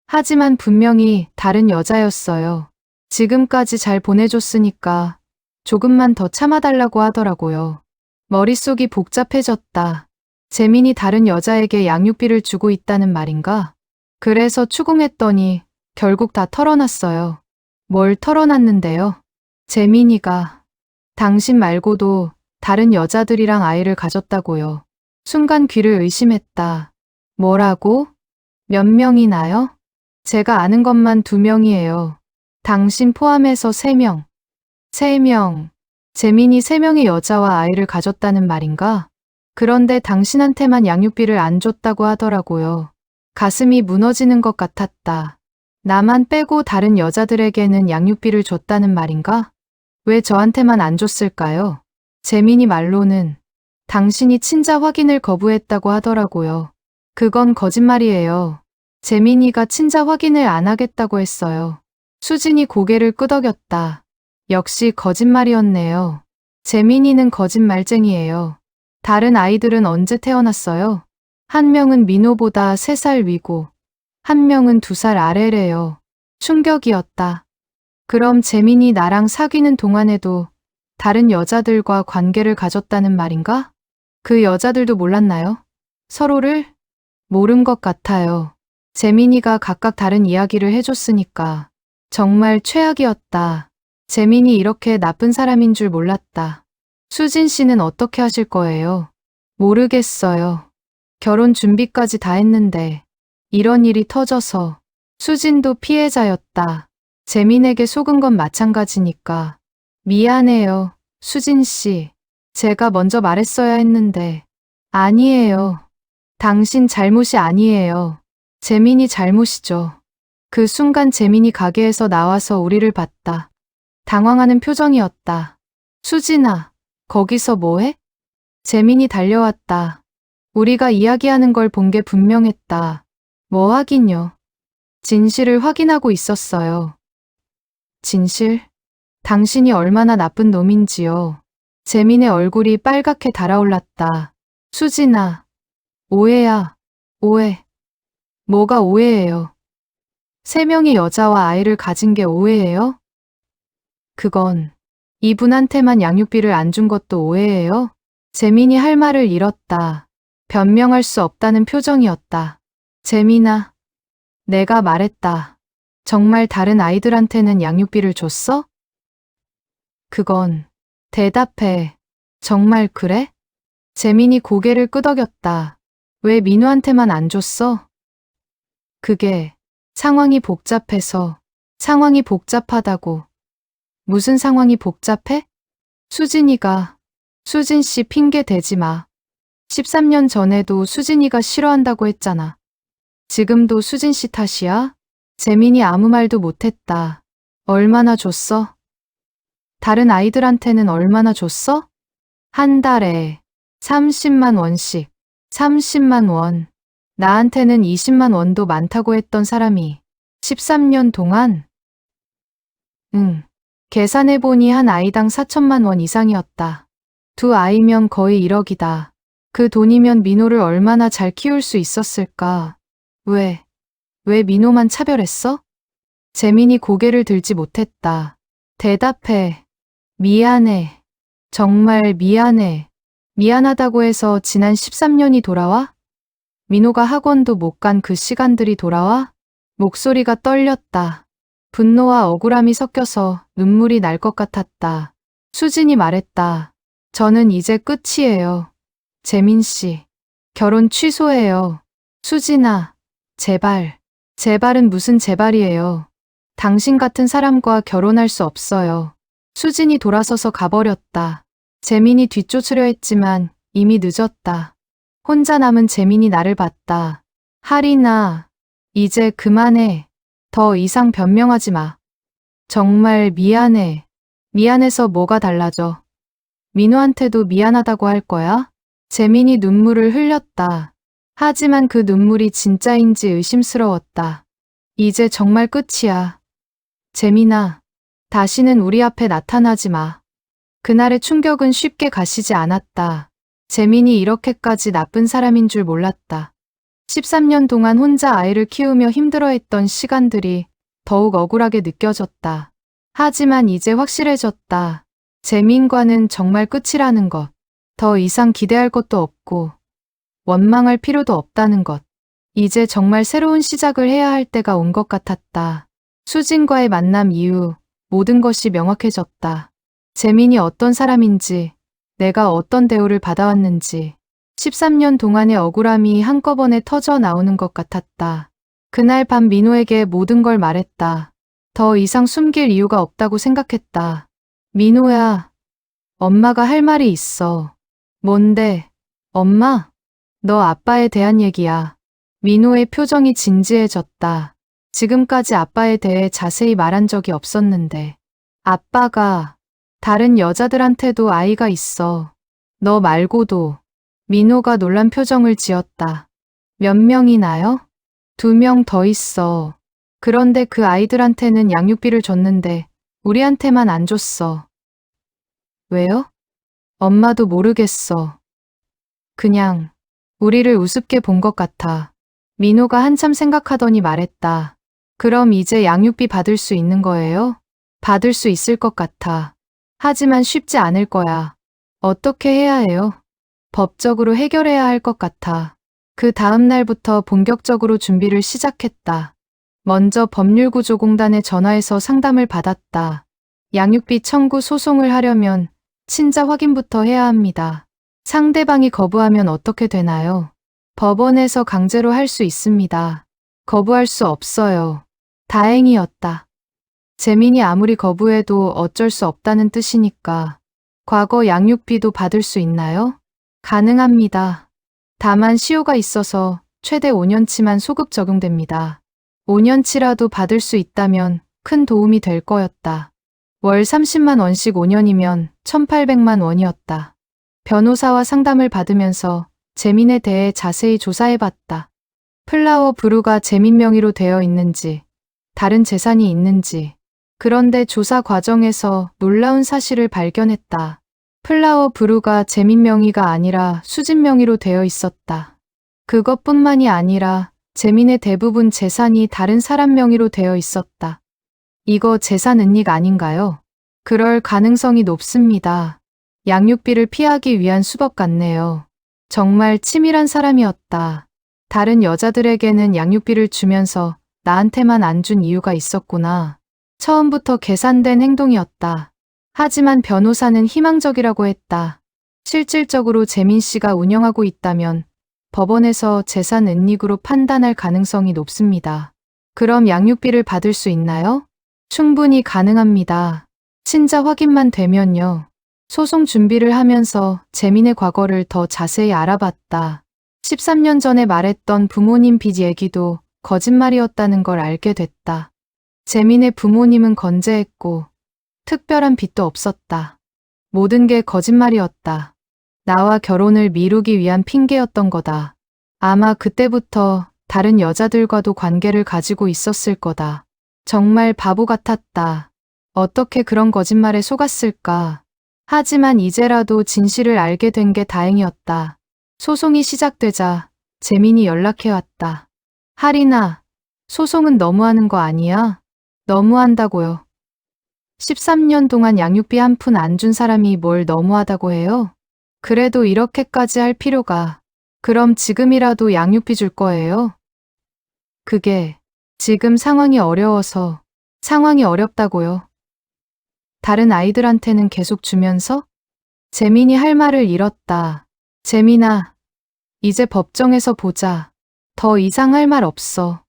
A: 하지만 분명히 다른 여자였어요. 지금까지 잘 보내줬으니까 조금만 더 참아달라고 하더라고요. 머릿속이 복잡해졌다. 재민이 다른 여자에게 양육비를 주고 있다는 말인가? 그래서 추궁했더니 결국 다 털어놨어요. 뭘 털어놨는데요? 재민이가 당신 말고도 다른 여자들이랑 아이를 가졌다고요. 순간 귀를 의심했다. 뭐라고? 몇 명이나요? 제가 아는 것만 2명이에요. 당신 포함해서 3명. 3명. 재민이 3명의 여자와 아이를 가졌다는 말인가? 그런데 당신한테만 양육비를 안 줬다고 하더라고요. 가슴이 무너지는 것 같았다. 나만 빼고 다른 여자들에게는 양육비를 줬다는 말인가? 왜 저한테만 안 줬을까요? 재민이 말로는 당신이 친자 확인을 거부했다고 하더라고요. 그건 거짓말이에요. 재민이가 친자 확인을 안 하겠다고 했어요. 수진이 고개를 끄덕였다. 역시 거짓말이었네요. 재민이는 거짓말쟁이에요. 다른 아이들은 언제 태어났어요? 한 명은 민호보다 3살 위고, 한 명은 2살 아래래요. 충격이었다. 그럼 재민이 나랑 사귀는 동안에도 다른 여자들과 관계를 가졌다는 말인가? 그 여자들도 몰랐나요? 서로를? 모른 것 같아요. 재민이가 각각 다른 이야기를 해줬으니까 정말 최악이었다. 재민이 이렇게 나쁜 사람인 줄 몰랐다. 수진 씨는 어떻게 하실 거예요? 모르겠어요. 결혼 준비까지 다 했는데 이런 일이 터져서 수진도 피해자였다. 재민에게 속은 건 마찬가지니까. 미안해요, 수진 씨. 제가 먼저 말했어야 했는데. 아니에요. 당신 잘못이 아니에요. 재민이 잘못이죠. 그 순간 재민이 가게에서 나와서 우리를 봤다. 당황하는 표정이었다. 수진아, 거기서 뭐해? 재민이 달려왔다. 우리가 이야기하는 걸 본 게 분명했다. 뭐 하긴요. 진실을 확인하고 있었어요. 진실? 당신이 얼마나 나쁜 놈인지요. 재민의 얼굴이 빨갛게 달아올랐다. 수진아, 오해야, 오해. 뭐가 오해예요? 3명의 여자와 아이를 가진 게 오해예요? 그건 이분한테만 양육비를 안 준 것도 오해예요? 재민이 할 말을 잃었다. 변명할 수 없다는 표정이었다. 재민아, 내가 말했다. 정말 다른 아이들한테는 양육비를 줬어? 그건 대답해. 정말 그래? 재민이 고개를 끄덕였다. 왜 민우한테만 안 줬어? 그게 상황이 복잡해서. 상황이 복잡하다고. 무슨 상황이 복잡해? 수진이가. 수진 씨 핑계 대지 마. 13년 전에도 수진이가 싫어한다고 했잖아. 지금도 수진 씨 탓이야? 재민이 아무 말도 못했다. 얼마나 줬어? 다른 아이들한테는 얼마나 줬어? 한 달에 30만 원씩. 30만 원. 나한테는 20만 원도 많다고 했던 사람이 13년 동안? 응. 계산해보니 한 아이당 4천만 원 이상이었다. 2아이면 거의 1억이다. 그 돈이면 민호를 얼마나 잘 키울 수 있었을까? 왜 민호만 차별했어? 재민이 고개를 들지 못했다. 대답해. 미안해. 정말 미안해. 미안하다고 해서 지난 13년이 돌아와? 민호가 학원도 못 간 그 시간들이 돌아와? 목소리가 떨렸다. 분노와 억울함이 섞여서 눈물이 날 것 같았다. 수진이 말했다. 저는 이제 끝이에요. 재민 씨, 결혼 취소해요. 수진아, 제발. 제발은 무슨 제발이에요. 당신 같은 사람과 결혼할 수 없어요. 수진이 돌아서서 가버렸다. 재민이 뒤쫓으려 했지만 이미 늦었다. 혼자 남은 재민이 나를 봤다. 하리나, 이제 그만해. 더 이상 변명하지 마. 정말 미안해. 미안해서 뭐가 달라져. 민호한테도 미안하다고 할 거야? 재민이 눈물을 흘렸다. 하지만 그 눈물이 진짜인지 의심스러웠다. 이제 정말 끝이야. 재민아, 다시는 우리 앞에 나타나지 마. 그날의 충격은 쉽게 가시지 않았다. 재민이 이렇게까지 나쁜 사람인 줄 몰랐다. 13년 동안 혼자 아이를 키우며 힘들어했던 시간들이 더욱 억울하게 느껴졌다. 하지만 이제 확실해졌다. 재민과는 정말 끝이라는 것. 더 이상 기대할 것도 없고 원망할 필요도 없다는 것. 이제 정말 새로운 시작을 해야 할 때가 온 것 같았다. 수진과의 만남 이후 모든 것이 명확해졌다. 재민이 어떤 사람인지, 내가 어떤 대우를 받아왔는지, 13년 동안의 억울함이 한꺼번에 터져 나오는 것 같았다. 그날 밤 민호에게 모든 걸 말했다. 더 이상 숨길 이유가 없다고 생각했다. 민호야, 엄마가 할 말이 있어. 뭔데? 엄마? 너 아빠에 대한 얘기야. 민호의 표정이 진지해졌다. 지금까지 아빠에 대해 자세히 말한 적이 없었는데. 아빠가 다른 여자들한테도 아이가 있어. 너 말고도. 민호가 놀란 표정을 지었다. 몇 명이나요? 2명 더 있어. 그런데 그 아이들한테는 양육비를 줬는데 우리한테만 안 줬어. 왜요? 엄마도 모르겠어. 그냥 우리를 우습게 본 것 같아. 민호가 한참 생각하더니 말했다. 그럼 이제 양육비 받을 수 있는 거예요? 받을 수 있을 것 같아. 하지만 쉽지 않을 거야. 어떻게 해야 해요? 법적으로 해결해야 할 것 같아. 그 다음 날부터 본격적으로 준비를 시작했다. 먼저 법률구조공단에 전화해서 상담을 받았다. 양육비 청구 소송을 하려면 친자 확인부터 해야 합니다. 상대방이 거부하면 어떻게 되나요? 법원에서 강제로 할 수 있습니다. 거부할 수 없어요. 다행이었다. 재민이 아무리 거부해도 어쩔 수 없다는 뜻이니까. 과거 양육비도 받을 수 있나요? 가능합니다. 다만 시효가 있어서 최대 5년치만 소급 적용됩니다. 5년치라도 받을 수 있다면 큰 도움이 될 거였다. 월 30만 원씩 5년이면 1,800만 원이었다. 변호사와 상담을 받으면서 재민에 대해 자세히 조사해봤다. 플라워 브루가 재민 명의로 되어 있는지, 다른 재산이 있는지. 그런데 조사 과정에서 놀라운 사실을 발견했다. 플라워 브루가 재민 명의가 아니라 수진 명의로 되어 있었다. 그것뿐만이 아니라 재민의 대부분 재산이 다른 사람 명의로 되어 있었다. 이거 재산 은닉 아닌가요? 그럴 가능성이 높습니다. 양육비를 피하기 위한 수법 같네요. 정말 치밀한 사람이었다. 다른 여자들에게는 양육비를 주면서 나한테만 안 준 이유가 있었구나. 처음부터 계산된 행동이었다. 하지만 변호사는 희망적이라고 했다. 실질적으로 재민 씨가 운영하고 있다면 법원에서 재산 은닉으로 판단할 가능성이 높습니다. 그럼 양육비를 받을 수 있나요? 충분히 가능합니다. 친자 확인만 되면요. 소송 준비를 하면서 재민의 과거를 더 자세히 알아봤다. 13년 전에 말했던 부모님 빚 얘기도 거짓말이었다는 걸 알게 됐다. 재민의 부모님은 건재했고 특별한 빚도 없었다. 모든 게 거짓말이었다. 나와 결혼을 미루기 위한 핑계였던 거다. 아마 그때부터 다른 여자들과도 관계를 가지고 있었을 거다. 정말 바보 같았다. 어떻게 그런 거짓말에 속았을까? 하지만 이제라도 진실을 알게 된 게 다행이었다. 소송이 시작되자 재민이 연락해왔다. 하리나, 소송은 너무하는 거 아니야? 너무한다고요. 13년 동안 양육비 한 푼 안 준 사람이 뭘 너무하다고 해요? 그래도 이렇게까지 할 필요가. 그럼 지금이라도 양육비 줄 거예요? 그게 지금 상황이 어려워서. 상황이 어렵다고요. 다른 아이들한테는 계속 주면서? 재민이 할 말을 잃었다. 재민아, 이제 법정에서 보자. 더 이상 할 말 없어.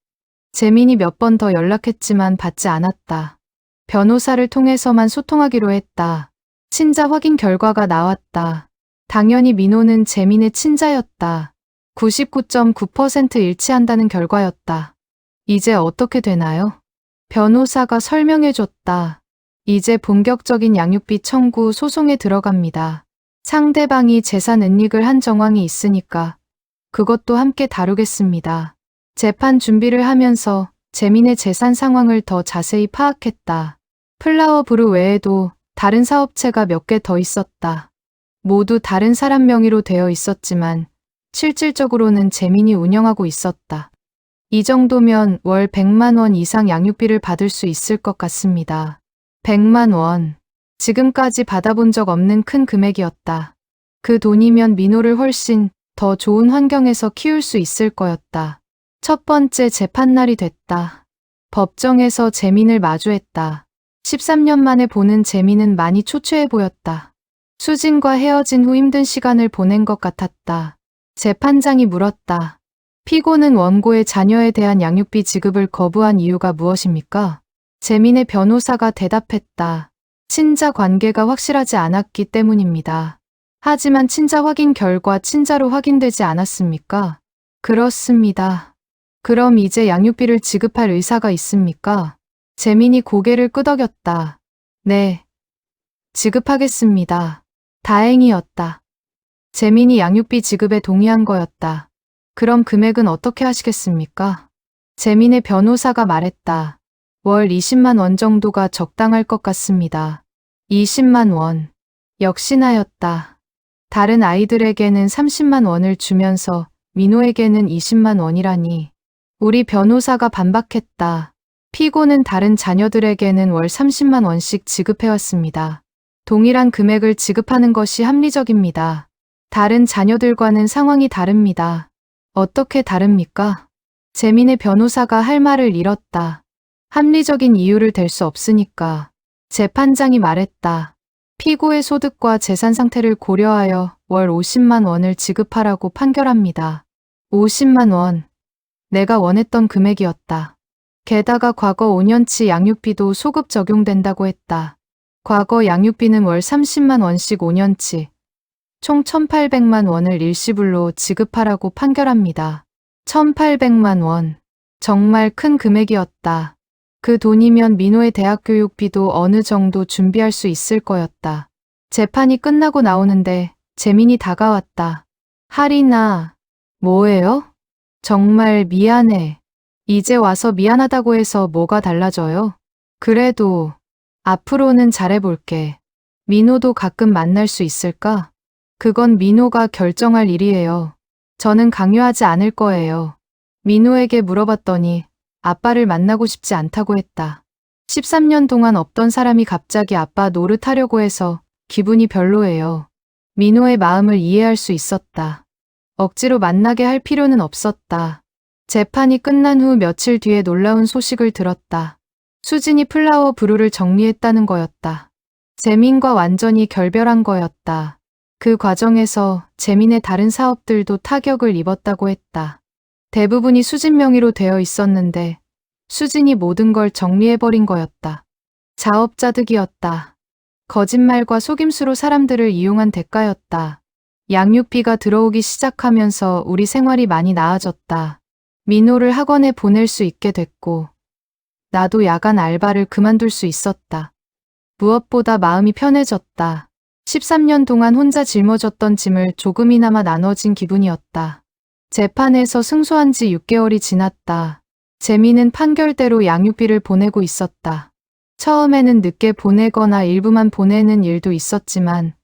A: 재민이 몇 번 더 연락했지만 받지 않았다. 변호사를 통해서만 소통하기로 했다. 친자 확인 결과가 나왔다. 당연히 민호는 재민의 친자였다. 99.9% 일치한다는 결과였다. 이제 어떻게 되나요? 변호사가 설명해줬다. 이제 본격적인 양육비 청구 소송에 들어갑니다. 상대방이 재산 은닉을 한 정황이 있으니까 그것도 함께 다루겠습니다. 재판 준비를 하면서 재민의 재산 상황을 더 자세히 파악했다. 플라워 브루 외에도 다른 사업체가 몇 개 더 있었다. 모두 다른 사람 명의로 되어 있었지만 실질적으로는 재민이 운영하고 있었다. 이 정도면 월 100만 원 이상 양육비를 받을 수 있을 것 같습니다. 100만 원. 지금까지 받아본 적 없는 큰 금액이었다. 그 돈이면 민호를 훨씬 더 좋은 환경에서 키울 수 있을 거였다. 첫 번째 재판날이 됐다. 법정에서 재민을 마주했다. 13년 만에 보는 재민은 많이 초췌해 보였다. 수진과 헤어진 후 힘든 시간을 보낸 것 같았다. 재판장이 물었다. 피고는 원고의 자녀에 대한 양육비 지급을 거부한 이유가 무엇입니까? 재민의 변호사가 대답했다. 친자 관계가 확실하지 않았기 때문입니다. 하지만 친자 확인 결과 친자로 확인되지 않았습니까? 그렇습니다. 그럼 이제 양육비를 지급할 의사가 있습니까? 재민이 고개를 끄덕였다. 네. 지급하겠습니다. 다행이었다. 재민이 양육비 지급에 동의한 거였다. 그럼 금액은 어떻게 하시겠습니까? 재민의 변호사가 말했다. 월 20만 원 정도가 적당할 것 같습니다. 20만 원. 역시나였다. 다른 아이들에게는 30만 원을 주면서 민호에게는 20만 원이라니. 우리 변호사가 반박했다. 피고는 다른 자녀들에게는 월 30만 원씩 지급해왔습니다. 동일한 금액을 지급하는 것이 합리적입니다. 다른 자녀들과는 상황이 다릅니다. 어떻게 다릅니까? 재민의 변호사가 할 말을 잃었다. 합리적인 이유를 댈 수 없으니까. 재판장이 말했다. 피고의 소득과 재산 상태를 고려하여 월 50만 원을 지급하라고 판결합니다. 50만 원. 내가 원했던 금액이었다. 게다가 과거 5년치 양육비도 소급 적용된다고 했다. 과거 양육비는 월 30만 원씩 5년치, 총 1,800만 원을 일시불로 지급하라고 판결합니다. 1,800만 원. 정말 큰 금액이었다. 그 돈이면 민호의 대학 교육비도 어느 정도 준비할 수 있을 거였다. 재판이 끝나고 나오는데 재민이 다가왔다. 하리나, 뭐예요? 정말 미안해. 이제 와서 미안하다고 해서 뭐가 달라져요? 그래도 앞으로는 잘해볼게. 민호도 가끔 만날 수 있을까? 그건 민호가 결정할 일이에요. 저는 강요하지 않을 거예요. 민호에게 물어봤더니 아빠를 만나고 싶지 않다고 했다. 13년 동안 없던 사람이 갑자기 아빠 노릇하려고 해서 기분이 별로예요. 민호의 마음을 이해할 수 있었다. 억지로 만나게 할 필요는 없었다. 재판이 끝난 후 며칠 뒤에 놀라운 소식을 들었다. 수진이 플라워 브루를 정리했다는 거였다. 재민과 완전히 결별한 거였다. 그 과정에서 재민의 다른 사업들도 타격을 입었다고 했다. 대부분이 수진 명의로 되어 있었는데 수진이 모든 걸 정리해버린 거였다. 자업자득이었다. 거짓말과 속임수로 사람들을 이용한 대가였다. 양육비가 들어오기 시작하면서 우리 생활이 많이 나아졌다. 민호를 학원에 보낼 수 있게 됐고 나도 야간 알바를 그만둘 수 있었다. 무엇보다 마음이 편해졌다. 13년 동안 혼자 짊어졌던 짐을 조금이나마 나눠진 기분이었다. 재판에서 승소한 지 6개월이 지났다. 재민은 판결대로 양육비를 보내고 있었다. 처음에는 늦게 보내거나 일부만 보내는 일도 있었지만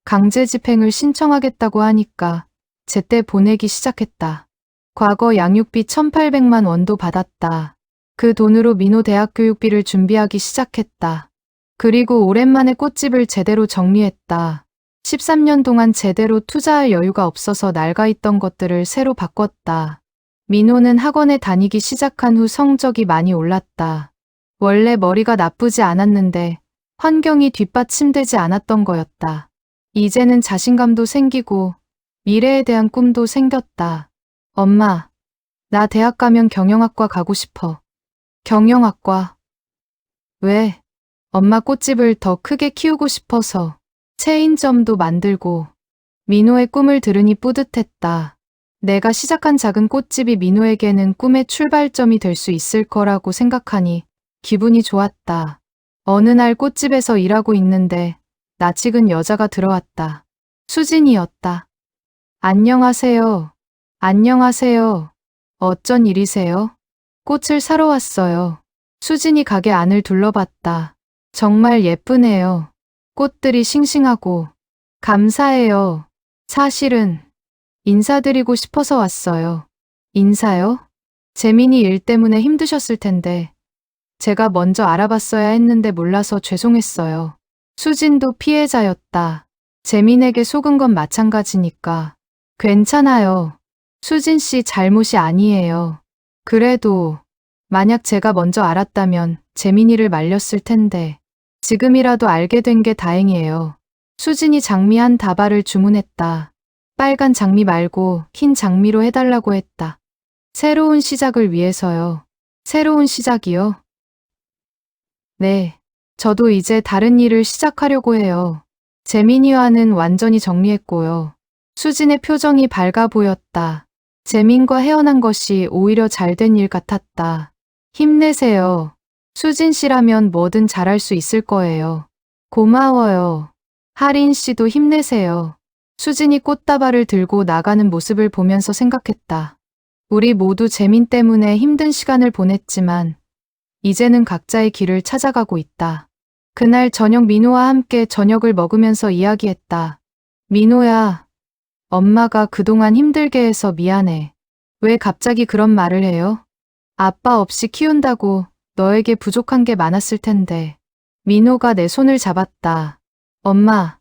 A: 강제 집행을 신청하겠다고 하니까 제때 보내기 시작했다. 과거 양육비 1,800만 원도 받았다. 그 돈으로 민호 대학 교육비를 준비하기 시작했다. 그리고 오랜만에 꽃집을 제대로 정리했다. 13년 동안 제대로 투자할 여유가 없어서 낡아있던 것들을 새로 바꿨다. 민호는 학원에 다니기 시작한 후 성적이 많이 올랐다. 원래 머리가 나쁘지 않았는데 환경이 뒷받침되지 않았던 거였다. 이제는 자신감도 생기고 미래에 대한 꿈도 생겼다. 엄마, 나 대학 가면 경영학과 가고 싶어. 경영학과. 왜? 엄마 꽃집을 더 크게 키우고 싶어서. 체인점도 만들고. 민호의 꿈을 들으니 뿌듯했다. 내가 시작한 작은 꽃집이 민호에게는 꿈의 출발점이 될 수 있을 거라고 생각하니 기분이 좋았다. 어느 날 꽃집에서 일하고 있는데 낯익은 여자가 들어왔다. 수진이었다. 안녕하세요. 안녕하세요. 어쩐 일이세요? 꽃을 사러 왔어요. 수진이 가게 안을 둘러봤다. 정말 예쁘네요. 꽃들이 싱싱하고. 감사해요. 사실은 인사드리고 싶어서 왔어요. 인사요? 재민이 일 때문에 힘드셨을 텐데 제가 먼저 알아봤어야 했는데 몰라서 죄송했어요. 수진도 피해자였다. 재민에게 속은 건 마찬가지니까. 괜찮아요. 수진 씨 잘못이 아니에요. 그래도 만약 제가 먼저 알았다면 재민이를 말렸을 텐데 지금이라도 알게 된 게 다행이에요. 수진이 장미 한 다발을 주문했다. 빨간 장미 말고 흰 장미로 해달라고 했다. 새로운 시작을 위해서요. 새로운 시작이요? 네. 저도 이제 다른 일을 시작하려고 해요. 재민이와는 완전히 정리했고요. 수진의 표정이 밝아 보였다. 재민과 헤어난 것이 오히려 잘된 일 같았다. 힘내세요. 수진 씨라면 뭐든 잘할 수 있을 거예요. 고마워요. 하린 씨도 힘내세요. 수진이 꽃다발을 들고 나가는 모습을 보면서 생각했다. 우리 모두 재민 때문에 힘든 시간을 보냈지만 이제는 각자의 길을 찾아가고 있다. 그날 저녁 민호와 함께 저녁을 먹으면서 이야기했다. 민호야, 엄마가 그동안 힘들게 해서 미안해. 왜 갑자기 그런 말을 해요? 아빠 없이 키운다고 너에게 부족한 게 많았을 텐데. 민호가 내 손을 잡았다. 엄마,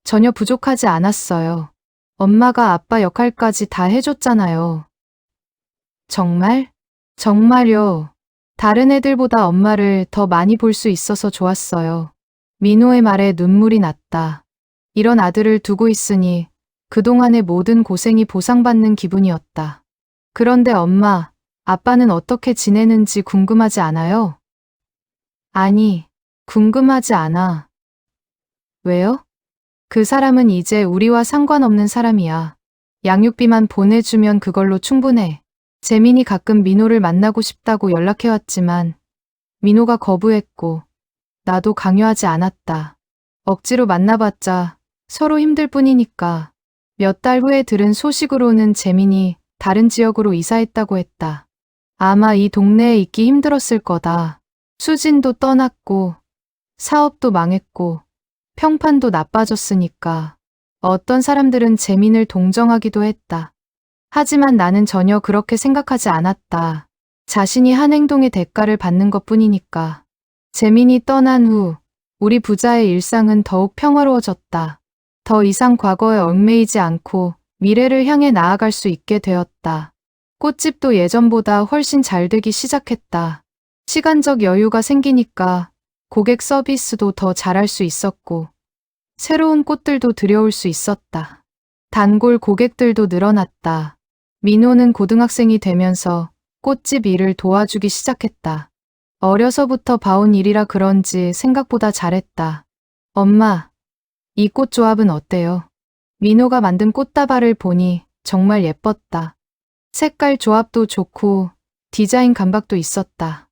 A: 전혀 부족하지 않았어요. 엄마가 아빠 역할까지 다 해줬잖아요. 정말? 정말요. 다른 애들보다 엄마를 더 많이 볼 수 있어서 좋았어요. 민호의 말에 눈물이 났다. 이런 아들을 두고 있으니 그동안의 모든 고생이 보상받는 기분이었다. 그런데 엄마, 아빠는 어떻게 지내는지 궁금하지 않아요? 아니, 궁금하지 않아. 왜요? 그 사람은 이제 우리와 상관없는 사람이야. 양육비만 보내주면 그걸로 충분해. 재민이 가끔 민호를 만나고 싶다고 연락해왔지만 민호가 거부했고 나도 강요하지 않았다. 억지로 만나봤자 서로 힘들 뿐이니까. 몇 달 후에 들은 소식으로는 재민이 다른 지역으로 이사했다고 했다. 아마 이 동네에 있기 힘들었을 거다. 수진도 떠났고 사업도 망했고 평판도 나빠졌으니까. 어떤 사람들은 재민을 동정하기도 했다. 하지만 나는 전혀 그렇게 생각하지 않았다. 자신이 한 행동의 대가를 받는 것 뿐이니까. 재민이 떠난 후 우리 부자의 일상은 더욱 평화로워졌다. 더 이상 과거에 얽매이지 않고 미래를 향해 나아갈 수 있게 되었다. 꽃집도 예전보다 훨씬 잘 되기 시작했다. 시간적 여유가 생기니까 고객 서비스도 더 잘할 수 있었고 새로운 꽃들도 들여올 수 있었다. 단골 고객들도 늘어났다. 민호는 고등학생이 되면서 꽃집 일을 도와주기 시작했다. 어려서부터 봐온 일이라 그런지 생각보다 잘했다. 엄마, 이 꽃 조합은 어때요? 민호가 만든 꽃다발을 보니 정말 예뻤다. 색깔 조합도 좋고 디자인 감각도 있었다.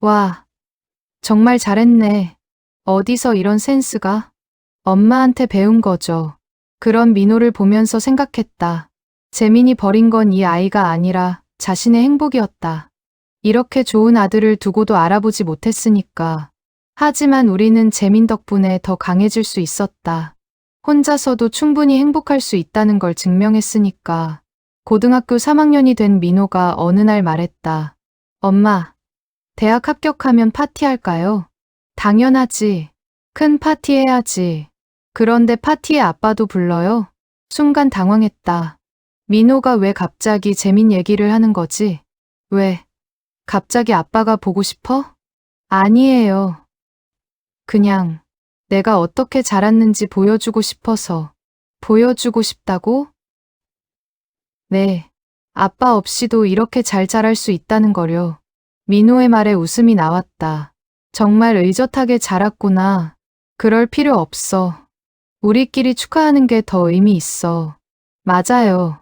A: 와, 정말 잘했네. 어디서 이런 센스가? 엄마한테 배운 거죠. 그런 민호를 보면서 생각했다. 재민이 버린 건 이 아이가 아니라 자신의 행복이었다. 이렇게 좋은 아들을 두고도 알아보지 못했으니까. 하지만 우리는 재민 덕분에 더 강해질 수 있었다. 혼자서도 충분히 행복할 수 있다는 걸 증명했으니까. 고등학교 3학년이 된 민호가 어느 날 말했다. 엄마, 대학 합격하면 파티할까요? 당연하지. 큰 파티 해야지. 그런데 파티에 아빠도 불러요? 순간 당황했다. 민호가 왜 갑자기 재민 얘기를 하는 거지? 왜? 갑자기 아빠가 보고 싶어? 아니에요. 그냥 내가 어떻게 자랐는지 보여주고 싶어서. 보여주고 싶다고? 네. 아빠 없이도 이렇게 잘 자랄 수 있다는 거요. 민호의 말에 웃음이 나왔다. 정말 의젓하게 자랐구나. 그럴 필요 없어. 우리끼리 축하하는 게 더 의미 있어. 맞아요.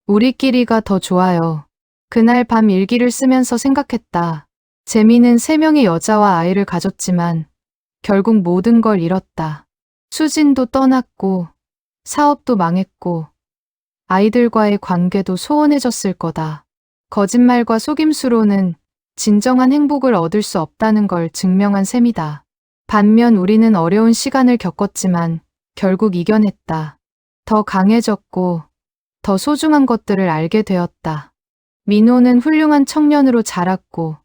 A: 우리끼리가 더 좋아요. 그날 밤 일기를 쓰면서 생각했다. 재민은 3명의 여자와 아이를 가졌지만 결국 모든 걸 잃었다. 수진도 떠났고 사업도 망했고 아이들과의 관계도 소원해졌을 거다. 거짓말과 속임수로는 진정한 행복을 얻을 수 없다는 걸 증명한 셈이다. 반면 우리는 어려운 시간을 겪었지만 결국 이겨냈다. 더 강해졌고 더 소중한 것들을 알게 되었다. 민호는 훌륭한 청년으로 자랐고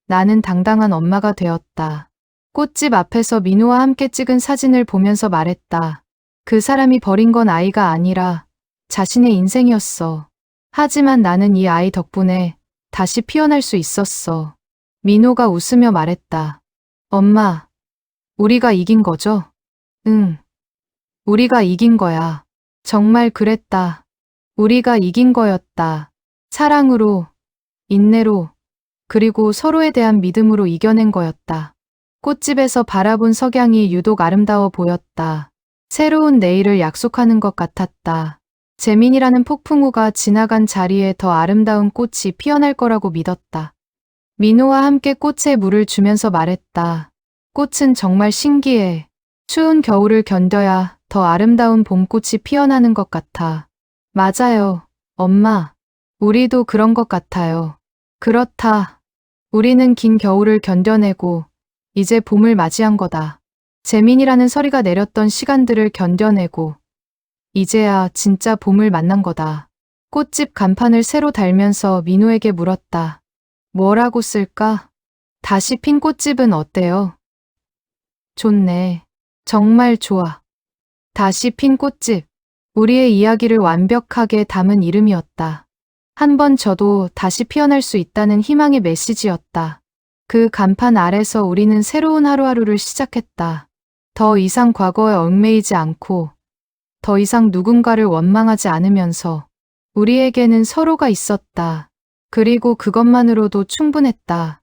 A: 나는 당당한 엄마가 되었다. 꽃집 앞에서 민호와 함께 찍은 사진을 보면서 말했다. 그 사람이 버린 건 아이가 아니라 자신의 인생이었어. 하지만 나는 이 아이 덕분에 다시 피어날 수 있었어. 민호가 웃으며 말했다. 엄마, 우리가 이긴 거죠? 응. 우리가 이긴 거야. 정말 그랬다. 우리가 이긴 거였다. 사랑으로, 인내로, 그리고 서로에 대한 믿음으로 이겨낸 거였다. 꽃집에서 바라본 석양이 유독 아름다워 보였다. 새로운 내일을 약속하는 것 같았다. 재민이라는 폭풍우가 지나간 자리에 더 아름다운 꽃이 피어날 거라고 믿었다. 민호와 함께 꽃에 물을 주면서 말했다. 꽃은 정말 신기해. 추운 겨울을 견뎌야 더 아름다운 봄꽃이 피어나는 것 같아. 맞아요, 엄마. 우리도 그런 것 같아요. 그렇다. 우리는 긴 겨울을 견뎌내고 이제 봄을 맞이한 거다. 재민이라는 서리가 내렸던 시간들을 견뎌내고 이제야 진짜 봄을 만난 거다. 꽃집 간판을 새로 달면서 민호에게 물었다. 뭐라고 쓸까? 다시 핀 꽃집은 어때요? 좋네. 정말 좋아. 다시 핀 꽃집. 우리의 이야기를 완벽하게 담은 이름이었다. 한 번 져도 다시 피어날 수 있다는 희망의 메시지였다. 그 간판 아래서 우리는 새로운 하루하루를 시작했다. 더 이상 과거에 얽매이지 않고, 더 이상 누군가를 원망하지 않으면서 우리에게는 서로가 있었다. 그리고 그것만으로도 충분했다.